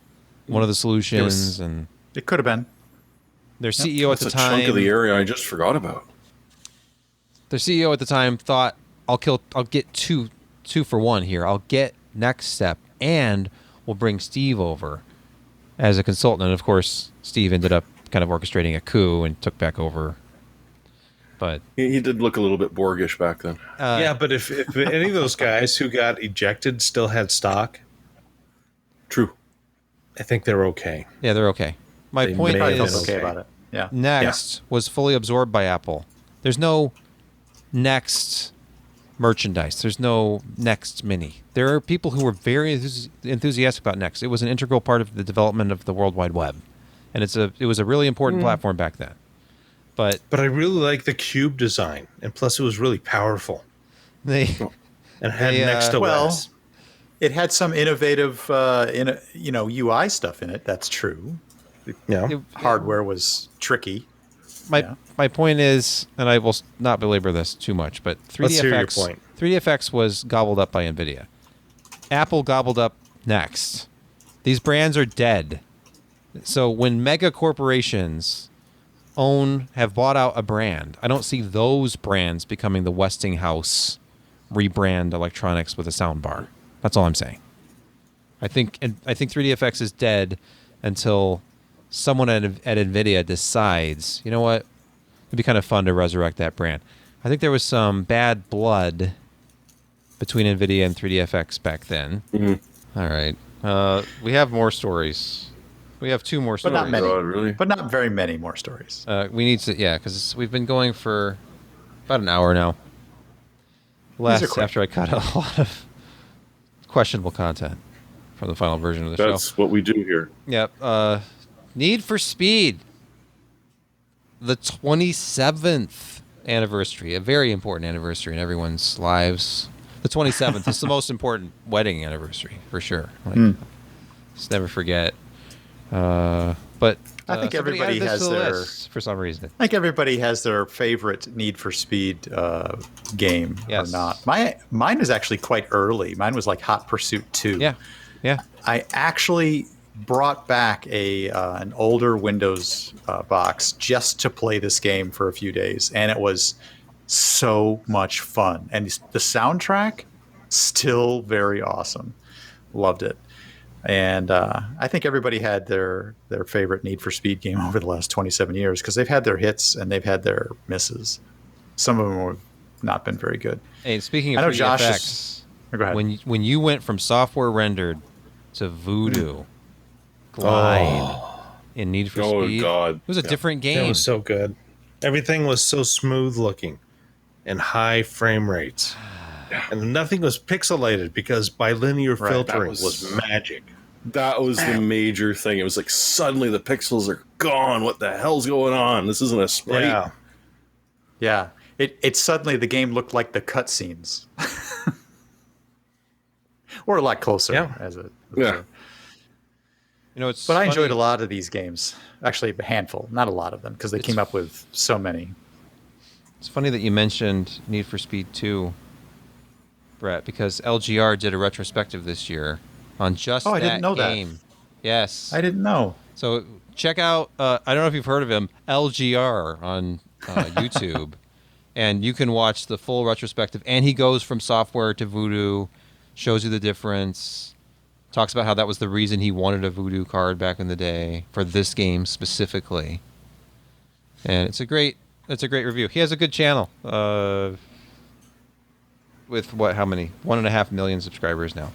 one of the solutions, and It could have been. their CEO at That's the a time, chunk of the area I just forgot about. their CEO at the time thought, I'll get two for one here. I'll get Next Step, and we'll bring Steve over as a consultant. And of course, Steve ended up kind of orchestrating a coup and took back over. But He did look a little bit Borgish back then. Yeah, but if any of those guys who got ejected still had stock, True. I think they're okay. yeah, they're okay. My They point may I have is, felt been okay about it. Yeah. Next was fully absorbed by Apple. There's no Next merchandise. There's no Next Mini. There are people who were very enthusiastic about Next. It was an integral part of the development of the World Wide Web, and it was a really important platform back then. But But I really like the cube design, and plus it was really powerful they and had They, Next OS. well, It had some innovative, UI stuff in it. That's true. yeah. Hardware was tricky. my point is, and I will not belabor this too much, but Let's hear your 3DFX point. 3DFX was gobbled up by NVIDIA. Apple gobbled up Next. These brands are dead. So when mega corporations have bought out a brand, I don't see those brands becoming the Westinghouse rebrand electronics with a sound bar. That's all I'm saying. I think 3DFX is dead until someone at NVIDIA decides, you know what, it'd be kind of fun to resurrect that brand. I think there was some bad blood between NVIDIA and 3DFX back then. Mm-hmm. All right. We have more stories. We have two more But stories. not many. God, really? But not very many more stories. We need to, because we've been going for about an hour now. These are Last quick. after I cut a lot of questionable content from the final version of the show. That's what we do here. Yep. Need for Speed. The 27th anniversary, a very important anniversary in everyone's lives. The 27th is the most important wedding anniversary, for sure. Just never forget. But I think somebody everybody added this has to the their- list for some reason. I think everybody has their favorite Need for Speed game Yes. or not. Mine is actually quite early. Mine was like Hot Pursuit 2. Yeah. I actually brought back an older Windows box just to play this game for a few days, and it was so much fun. And the soundtrack, still very awesome. Loved it. And I think everybody had their favorite Need for Speed game over the last 27 years because they've had their hits and they've had their misses. Some of them have not been very good. Hey, speaking of I know Josh 3DFX, is- Go ahead. when you went from software rendered to Voodoo Glide in Need for Oh, Speed, God. it was a different It game. was so good. Everything was so smooth looking and high frame rates. And nothing was pixelated because bilinear Right, filtering that was magic. That was the major thing. It was like suddenly the pixels are gone. What the hell's going on? This isn't a sprite. Yeah. Yeah. It suddenly the game looked like the cutscenes. or a lot closer. Yeah. Yeah. You know, it's But I funny. enjoyed a lot of these games. Actually, a handful, not a lot of them, because they came up with so many. It's funny that you mentioned Need for Speed 2, Brett, because LGR did a retrospective this year on just Oh, I that didn't know that. game. Yes. I didn't know. So check out, I don't know if you've heard of him, LGR on YouTube. And you can watch the full retrospective. And he goes from software to Voodoo, shows you the difference, talks about how that was the reason he wanted a Voodoo card back in the day for this game specifically. And it's a great review. He has a good channel with how many? 1.5 million subscribers now.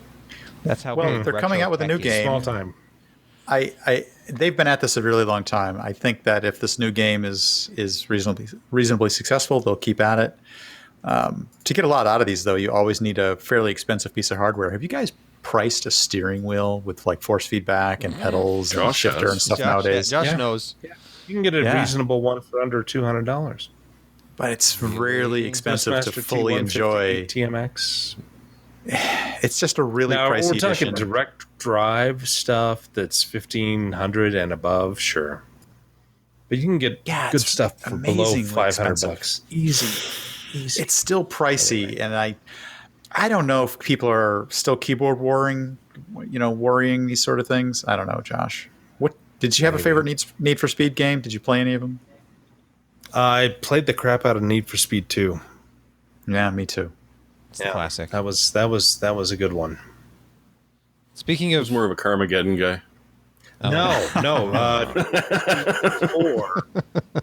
That's how Well, big they're coming out with a new Retro Tech is. game. Small time. They've been at this a really long time. I think that if this new game is reasonably successful, they'll keep at it. To get a lot out of these, though, you always need a fairly expensive piece of hardware. Have you guys priced a steering wheel with like force feedback and pedals and Josh shifter has. and stuff Josh, nowadays? Josh Yeah. knows. You can get a Yeah. reasonable one for under $200. But it's rarely expensive to Bushmaster fully T150 enjoy. TMX. It's just a really Now, pricey we're talking edition. direct drive stuff that's 1,500 and above, sure. But you can get Yeah, good it's stuff for below amazingly 500 expensive. bucks. Easy. It's still pricey, and I don't know if people are still keyboard worrying these sort of things. I don't know, Josh. What did you have a favorite Need for Speed game? Did you play any of them? I played the crap out of Need for Speed 2. Yeah, me too. It's a classic. That was a good one. Speaking He of was more of a Carmageddon guy. No.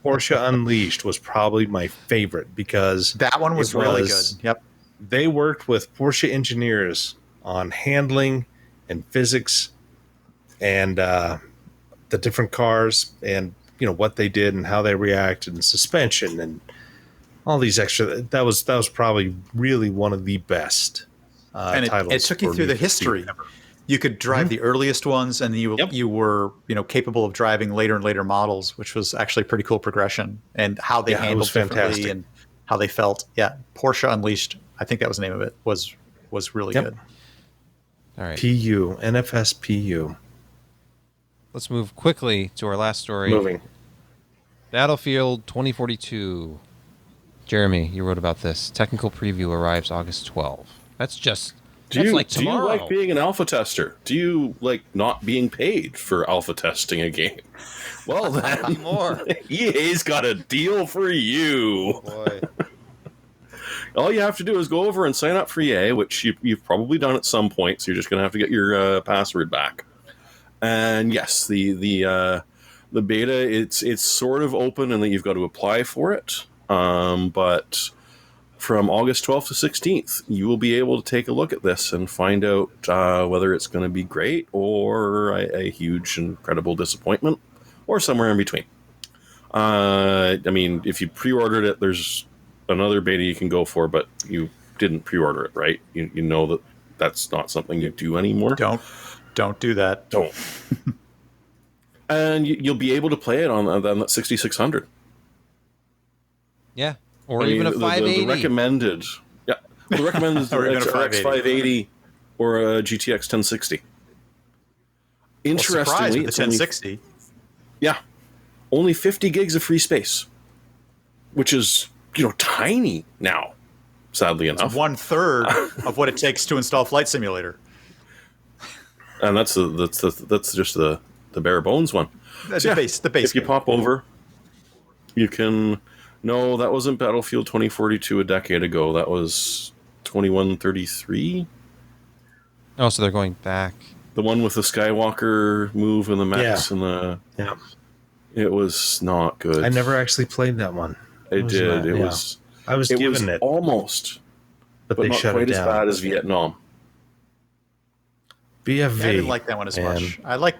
Porsche Unleashed was probably my favorite because That one was it really was- good. Yep. they worked with Porsche engineers on handling and physics and the different cars and what they did and how they reacted and suspension and all these extra. That was probably really one of the best And titles. it took you for through the Need for Speed history. ever. You could drive the earliest ones, and you were capable of driving later and later models, which was actually pretty cool progression and how they Yeah, it handled was differently fantastic. and how they felt. Yeah, Porsche Unleashed, I think that was the name of it. Was really Yep. good. all right, PU, NFS PU. let's move quickly to our last story. Moving. Battlefield 2042. Jeremy, you wrote about this. Technical preview arrives August 12th. That's just Do you tomorrow. like being an alpha tester? Do you like not being paid for alpha testing a game? Well, then More. EA's got a deal for you. Boy. All you have to do is go over and sign up for EA, which you've probably done at some point. So you're just going to have to get your password back. And yes, the beta it's sort of open, and that you've got to apply for it. But from August 12th to 16th, you will be able to take a look at this and find out whether it's going to be great or a huge, incredible disappointment, or somewhere in between. I mean, if you pre-ordered it, there's another beta you can go for, but you didn't pre-order it, right? You know that that's not something you do anymore. Don't do that. Don't. And you'll be able to play it on that 6600. Yeah. Or I mean, even a 580. The recommended, yeah, the recommended is Or even a RX 580 or a GTX 1060. Interestingly, Surprise with the it's only- 1060. yeah, only 50 gigs of free space, which is tiny now. Sadly enough, 1/3 of what it takes to install Flight Simulator. and that's just the bare bones one. That's So, the base. The base. If you game. pop over, you can. No, that wasn't Battlefield 2042 a decade ago. That was 2133. Oh, so they're going back. The one with the Skywalker move and the mechs and the. Yeah. It was not good. I never actually played that one. It was did. not- It yeah. was. I was It was given it, almost, but but they not shut quite it as down. bad as Vietnam. BFV. I didn't like that one as man. much. I like.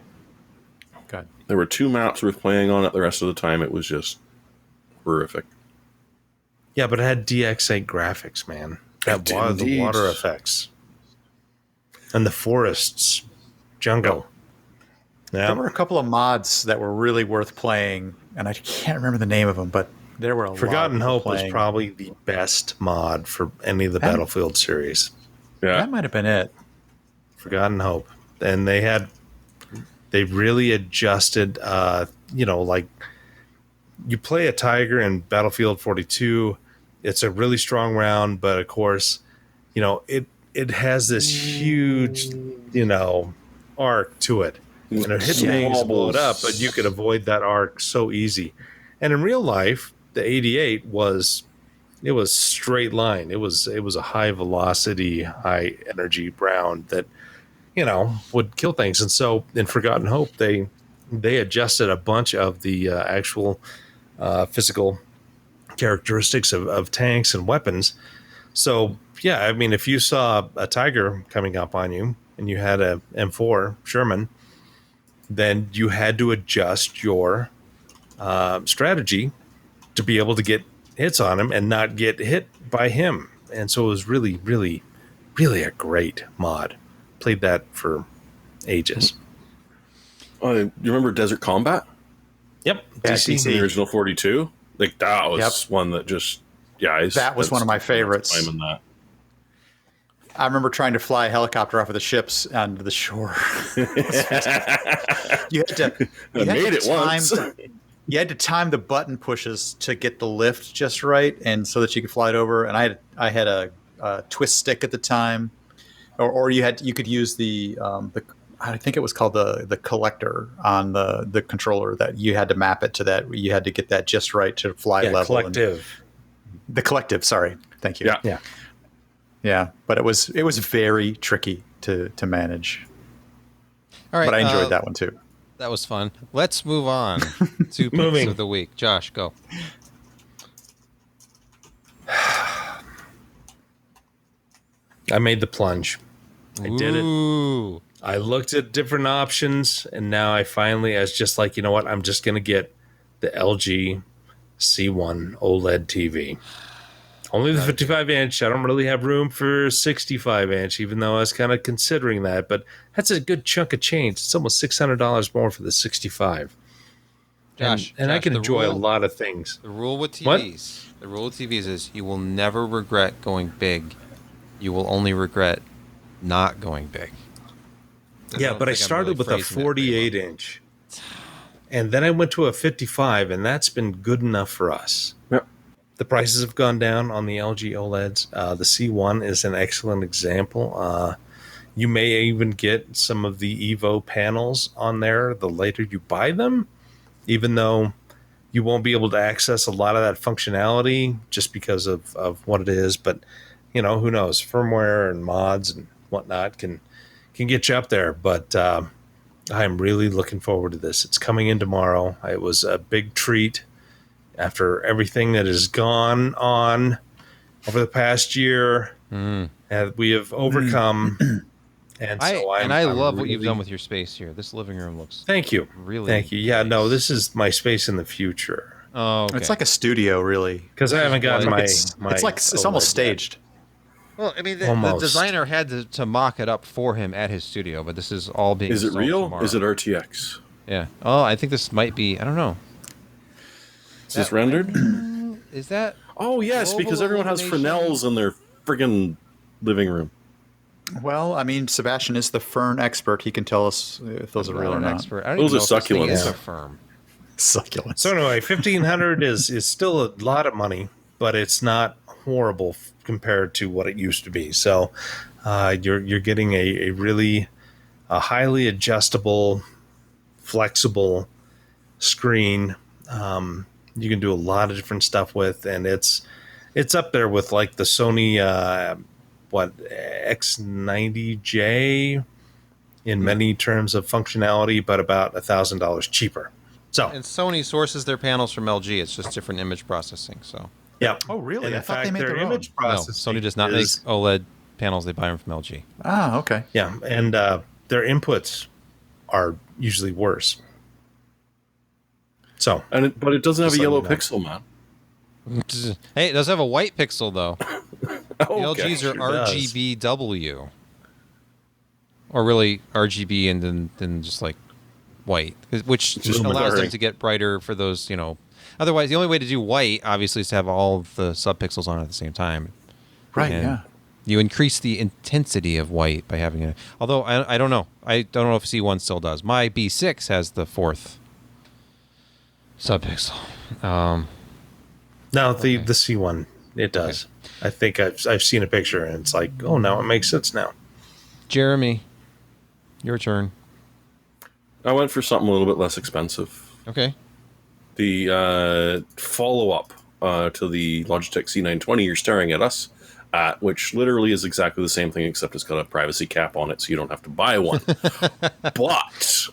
God. There were 2 maps worth playing on it. The rest of the time, it was just horrific. Yeah, but it had DX8 graphics, man. That It was did the indeed. water effects and the forests, jungle. There were Yeah, a couple of mods that were really worth playing, and I can't remember the name of them, but there were a Forgotten lot of Hope people was playing. probably the best mod for any of the That- Battlefield series. Yeah, That might have been it. Forgotten Hope, and they really adjusted. Like you play a Tiger in Battlefield 42, it's a really strong round, but of course, it has this huge, arc to it, and it hits things and blow it up, but you could avoid that arc so easy. And in real life, the 88 was straight line. It was a high velocity, high energy round that would kill things. And so in Forgotten Hope, they adjusted a bunch of the actual physical characteristics of tanks and weapons. So yeah, I mean, if you saw a Tiger coming up on you and you had a M4 Sherman, then you had to adjust your strategy to be able to get hits on him and not get hit by him. And so it was really, really, really a great mod. Played that for ages. You remember Desert Combat? Yep. Yeah, DC. The original 42? Like, that was one that just, that was one of my favorites. Time in that. I remember trying to fly a helicopter off of the ships onto the shore. You had to time the button pushes to get the lift just right, and so that you could fly it over. And I had a twist stick at the time, or you could use the I think it was called the collector on the controller, that you had to map it to that. You had to get that just right to fly level. The collective. Sorry, thank you. Yeah. But it was very tricky to manage. All right, but I enjoyed that one too. That was fun. Let's move on to picks of the week. Josh, go. I made the plunge. I did it. Ooh. I looked at different options, and now I finally, I was just like, you know what? I'm just going to get the LG C1 OLED TV. Only the 55-inch. I don't really have room for 65-inch, even though I was kind of considering that. But that's a good chunk of change. It's almost $600 more for the 65. Josh, and I can enjoy a lot of things. The rule with TVs is you will never regret going big. You will only regret not going big. Yeah, but I started with a 48-inch. And then I went to a 55, and that's been good enough for us. Yep. The prices have gone down on the LG OLEDs. The C1 is an excellent example. You may even get some of the Evo panels on there the later you buy them, even though you won't be able to access a lot of that functionality just because of what it is. But, who knows? Firmware and mods and whatnot can get you up there. But I'm really looking forward to this. It's coming in tomorrow. It was a big treat after everything that has gone on over the past year. And we have overcome. And so I love what you've done with your space here. This living room looks Thank you. Really Thank you. Yeah, nice. no, this is my space in the future. Oh, okay. It's like a studio, really. Because I haven't gotten my It's almost staged. Well, I mean, the designer had to mock it up for him at his studio, but this is all being. Is it real? Tomorrow. Is it RTX? Yeah. Oh, I think this might be. I don't know. Is this rendered? Is that? Oh yes, because everyone has Fresnels in their friggin' living room. Well, I mean, Sebastian is the fern expert. He can tell us if those are real or not. Expert. I don't Those even are know if this thing succulents. is a firm. Succulents. So anyway, $1,500 is still a lot of money, but it's not horrible compared to what it used to be. So you're getting a really highly adjustable, flexible screen. You can do a lot of different stuff with, and it's up there with like the Sony X90J in many terms of functionality, but about $1,000 cheaper. So, And Sony sources their panels from LG. It's just different image processing. So yeah. Oh, really? And I in thought fact, they made their their own. image no, processing Sony does not make OLED panels. They buy them from LG. Ah, okay. Yeah, and their inputs are usually worse. So, But it doesn't have a Just yellow letting you know. pixel, man. Hey, it does have a white pixel though. The Okay, LGs are sure does. RGBW, or really RGB and then just like white, which Just allows them blurring. to get brighter for those. Otherwise, the only way to do white obviously is to have all of the subpixels on at the same time. Right, And yeah. You increase the intensity of white by having it. Although I don't know. I don't know if C1 still does. My B6 has the 4th subpixel. No, the C1 it does. Okay. I think I've seen a picture and it's like, oh, now it makes sense now. Jeremy, your turn. I went for something a little bit less expensive. Okay. The follow-up to the Logitech C920 you're staring at us at, which literally is exactly the same thing except it's got a privacy cap on it, so you don't have to buy one. But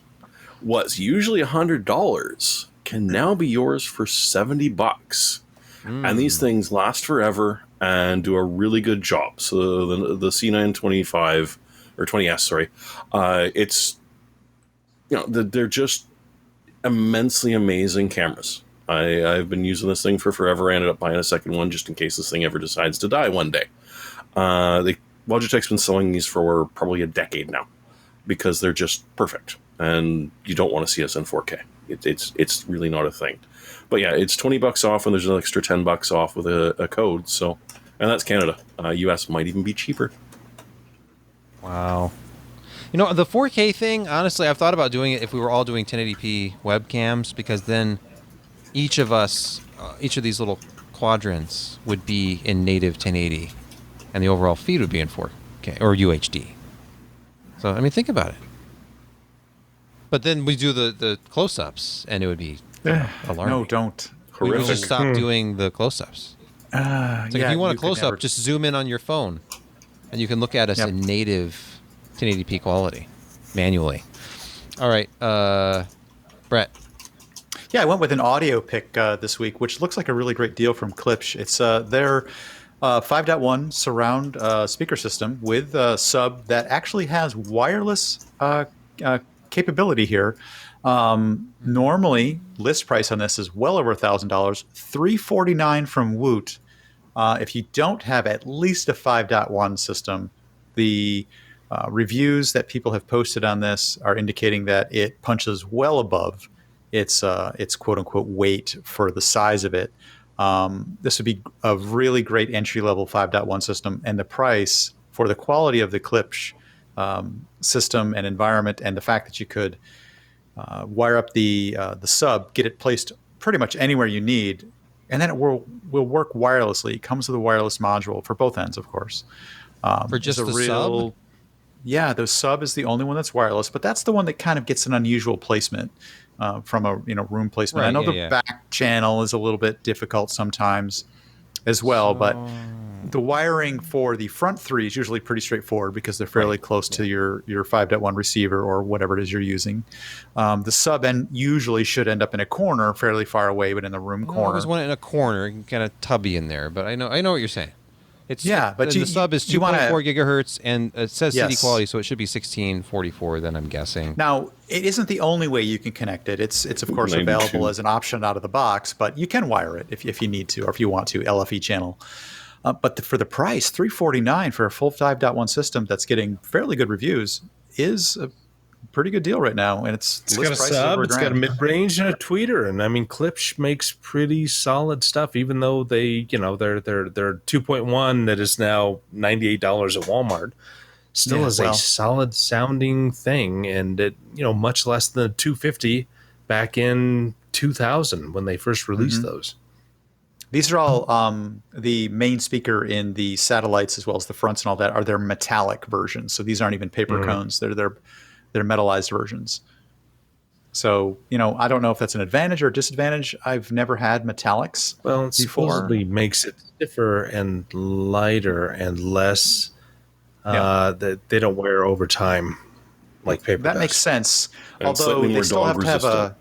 what's usually $100 can now be yours for $70. And these things last forever and do a really good job. So the C925 or 20S, sorry, it's, you know, they're just immensely amazing cameras. I've been using this thing for forever. I ended up buying a second one just in case this thing ever decides to die one day. Logitech's been selling these for probably a decade now because they're just perfect, and you don't want to see us in 4K. It's really not a thing. But yeah, it's $20 off, and there's an extra $10 off with a code. So, and that's Canada. US might even be cheaper. Wow. You know, the 4K thing, honestly, I've thought about doing it if we were all doing 1080p webcams, because then each of us, each of these little quadrants would be in native 1080, and the overall feed would be in 4K or UHD. So, I mean, think about it. But then we do the close-ups, and it would be alarming. No, don't. We would Horrific. just stop doing the close-ups. It's like if you want a close-up, just zoom in on your phone, and you can look at us in native 1080p quality, manually. All right, Brett. Yeah, I went with an audio pick this week, which looks like a really great deal from Klipsch. It's their 5.1 surround speaker system with a sub that actually has wireless capability here. Normally, list price on this is well over $1,000, $349 from Woot. If you don't have at least a 5.1 system, the reviews that people have posted on this are indicating that it punches well above its quote unquote weight for the size of it. This would be a really great entry level 5.1 system, and the price for the quality of the Klipsch system and environment, and the fact that you could wire up the sub, get it placed pretty much anywhere you need, and then it will work wirelessly. It comes with a wireless module for both ends, of course. For just the sub? Yeah, the sub is the only one that's wireless, but that's the one that kind of gets an unusual placement from a room placement. Right, I know the back channel is a little bit difficult sometimes as well, but the wiring for the front three is usually pretty straightforward because they're fairly close to your 5.1 receiver or whatever it is you're using. The sub end usually should end up in a corner, fairly far away, but in the room corner. There's one in a corner, kind of tubby in there, but I know what you're saying. It's but the sub is 2.4 gigahertz, and it says CD quality, so it should be 1644. Then I'm guessing. Now, it isn't the only way you can connect it. It's of course 92. available as an option out of the box, but you can wire it if you need to, or if you want to, LFE channel. But for the price, $349 for a full 5.1 system that's getting fairly good reviews is a pretty good deal right now, and it's got a sub, it's got a mid-range and a tweeter, and I mean Klipsch makes pretty solid stuff, even though they, they're 2.1 that is now $98 at Walmart, still is a solid sounding thing, and it much less than the 250 back in 2000 when they first released those. These are all the main speaker in the satellites as well as the fronts and all that are their metallic versions. So these aren't even paper cones; they're metallized versions. So, I don't know if that's an advantage or a disadvantage. I've never had metallics. Well, it supposedly makes it stiffer and lighter and less that they don't wear over time like paper. That does. makes sense. And although they still have to have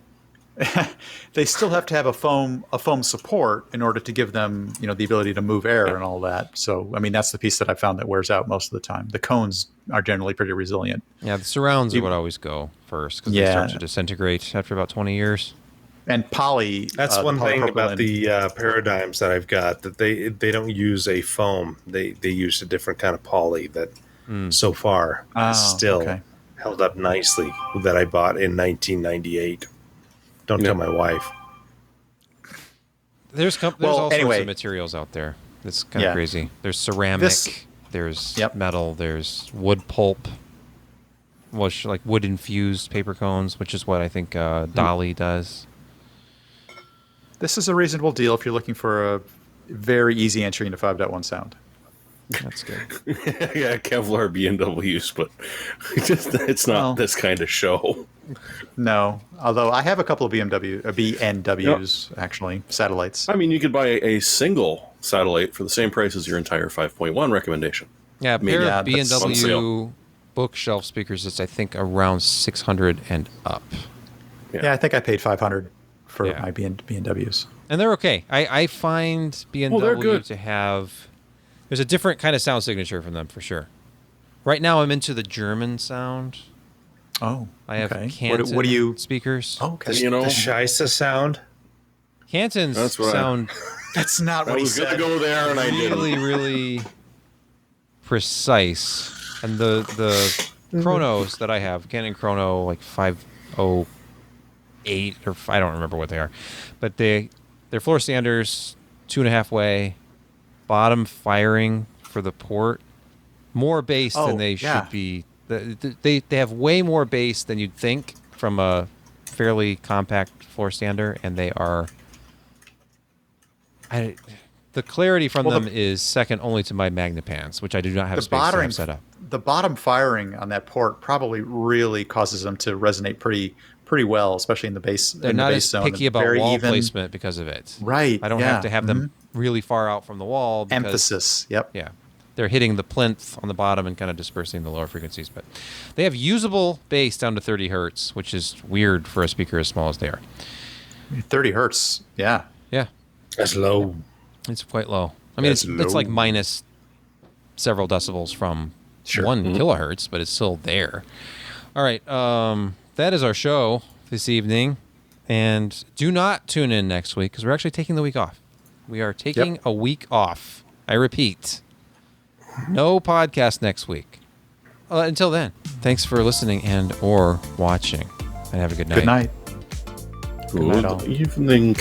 they still have to have a foam support in order to give them, the ability to move air and all that. So, I mean, that's the piece that I found that wears out most of the time. The cones are generally pretty resilient. Yeah, the surrounds would always go first because they start to disintegrate after about 20 years. And poly. That's one thing about the paradigms that I've got, that they don't use a foam. They use a different kind of poly that so far is still held up nicely, that I bought in 1998. Don't tell my wife. There's all sorts of materials out there. It's kind of crazy. There's ceramic. there's Yep. metal, there's wood pulp, which like wood infused paper cones, which is what I think Dolly does. This is a reasonable deal if you're looking for a very easy entry into 5.1 sound. That's good. Yeah, Kevlar BMWs, but it's not Well- this kind of show. No, although I have a couple of BNWs actually, satellites. I mean, you could buy a single satellite for the same price as your entire 5.1 recommendation. Yeah, a pair Yeah, of that's on B&W sale. bookshelf speakers is I think around 600 and up. Yeah, I think I paid 500 for Yeah. my BNWs. And they're okay. I find they're B&W good. to have... There's a different kind of sound signature from them, for sure. Right now, I'm into the German sound. Oh, I have okay. Canton What do you? speakers. Oh, okay. You know, The Scheisse sound. Canton's That's what I- sound That's not I what he was going to said. go there, and I didn't. really, really precise. And the chronos that I have, Canon Chrono, like 508, or I don't remember what they are. But they're floor standers, 2.5 way, bottom firing for the port. More bass Oh, than they yeah. should be. They have way more bass than you'd think from a fairly compact floor stander, and they are. The clarity from Well, them is second only to my Magnapans, which I do not have The space to bottom have set up. The bottom firing on that port probably really causes them to resonate pretty well, especially in the bass. They're in not the bass as zone. picky about Very wall even placement because of it. Right, I don't yeah, have to have them really far out from the wall. Because, emphasis. Yep. Yeah. They're hitting the plinth on the bottom and kind of dispersing the lower frequencies. But they have usable bass down to 30 hertz, which is weird for a speaker as small as they are. 30 hertz. Yeah. Yeah. That's low. It's quite low. I mean, That's it's like low. minus several decibels from Sure. 1 kilohertz, but it's still there. All right. That is our show this evening. And do not tune in next week because we're actually taking the week off. We are taking a week off. I repeat, no podcast next week. Until then, thanks for listening and or watching. And have a good night. Good night. Good all. evening.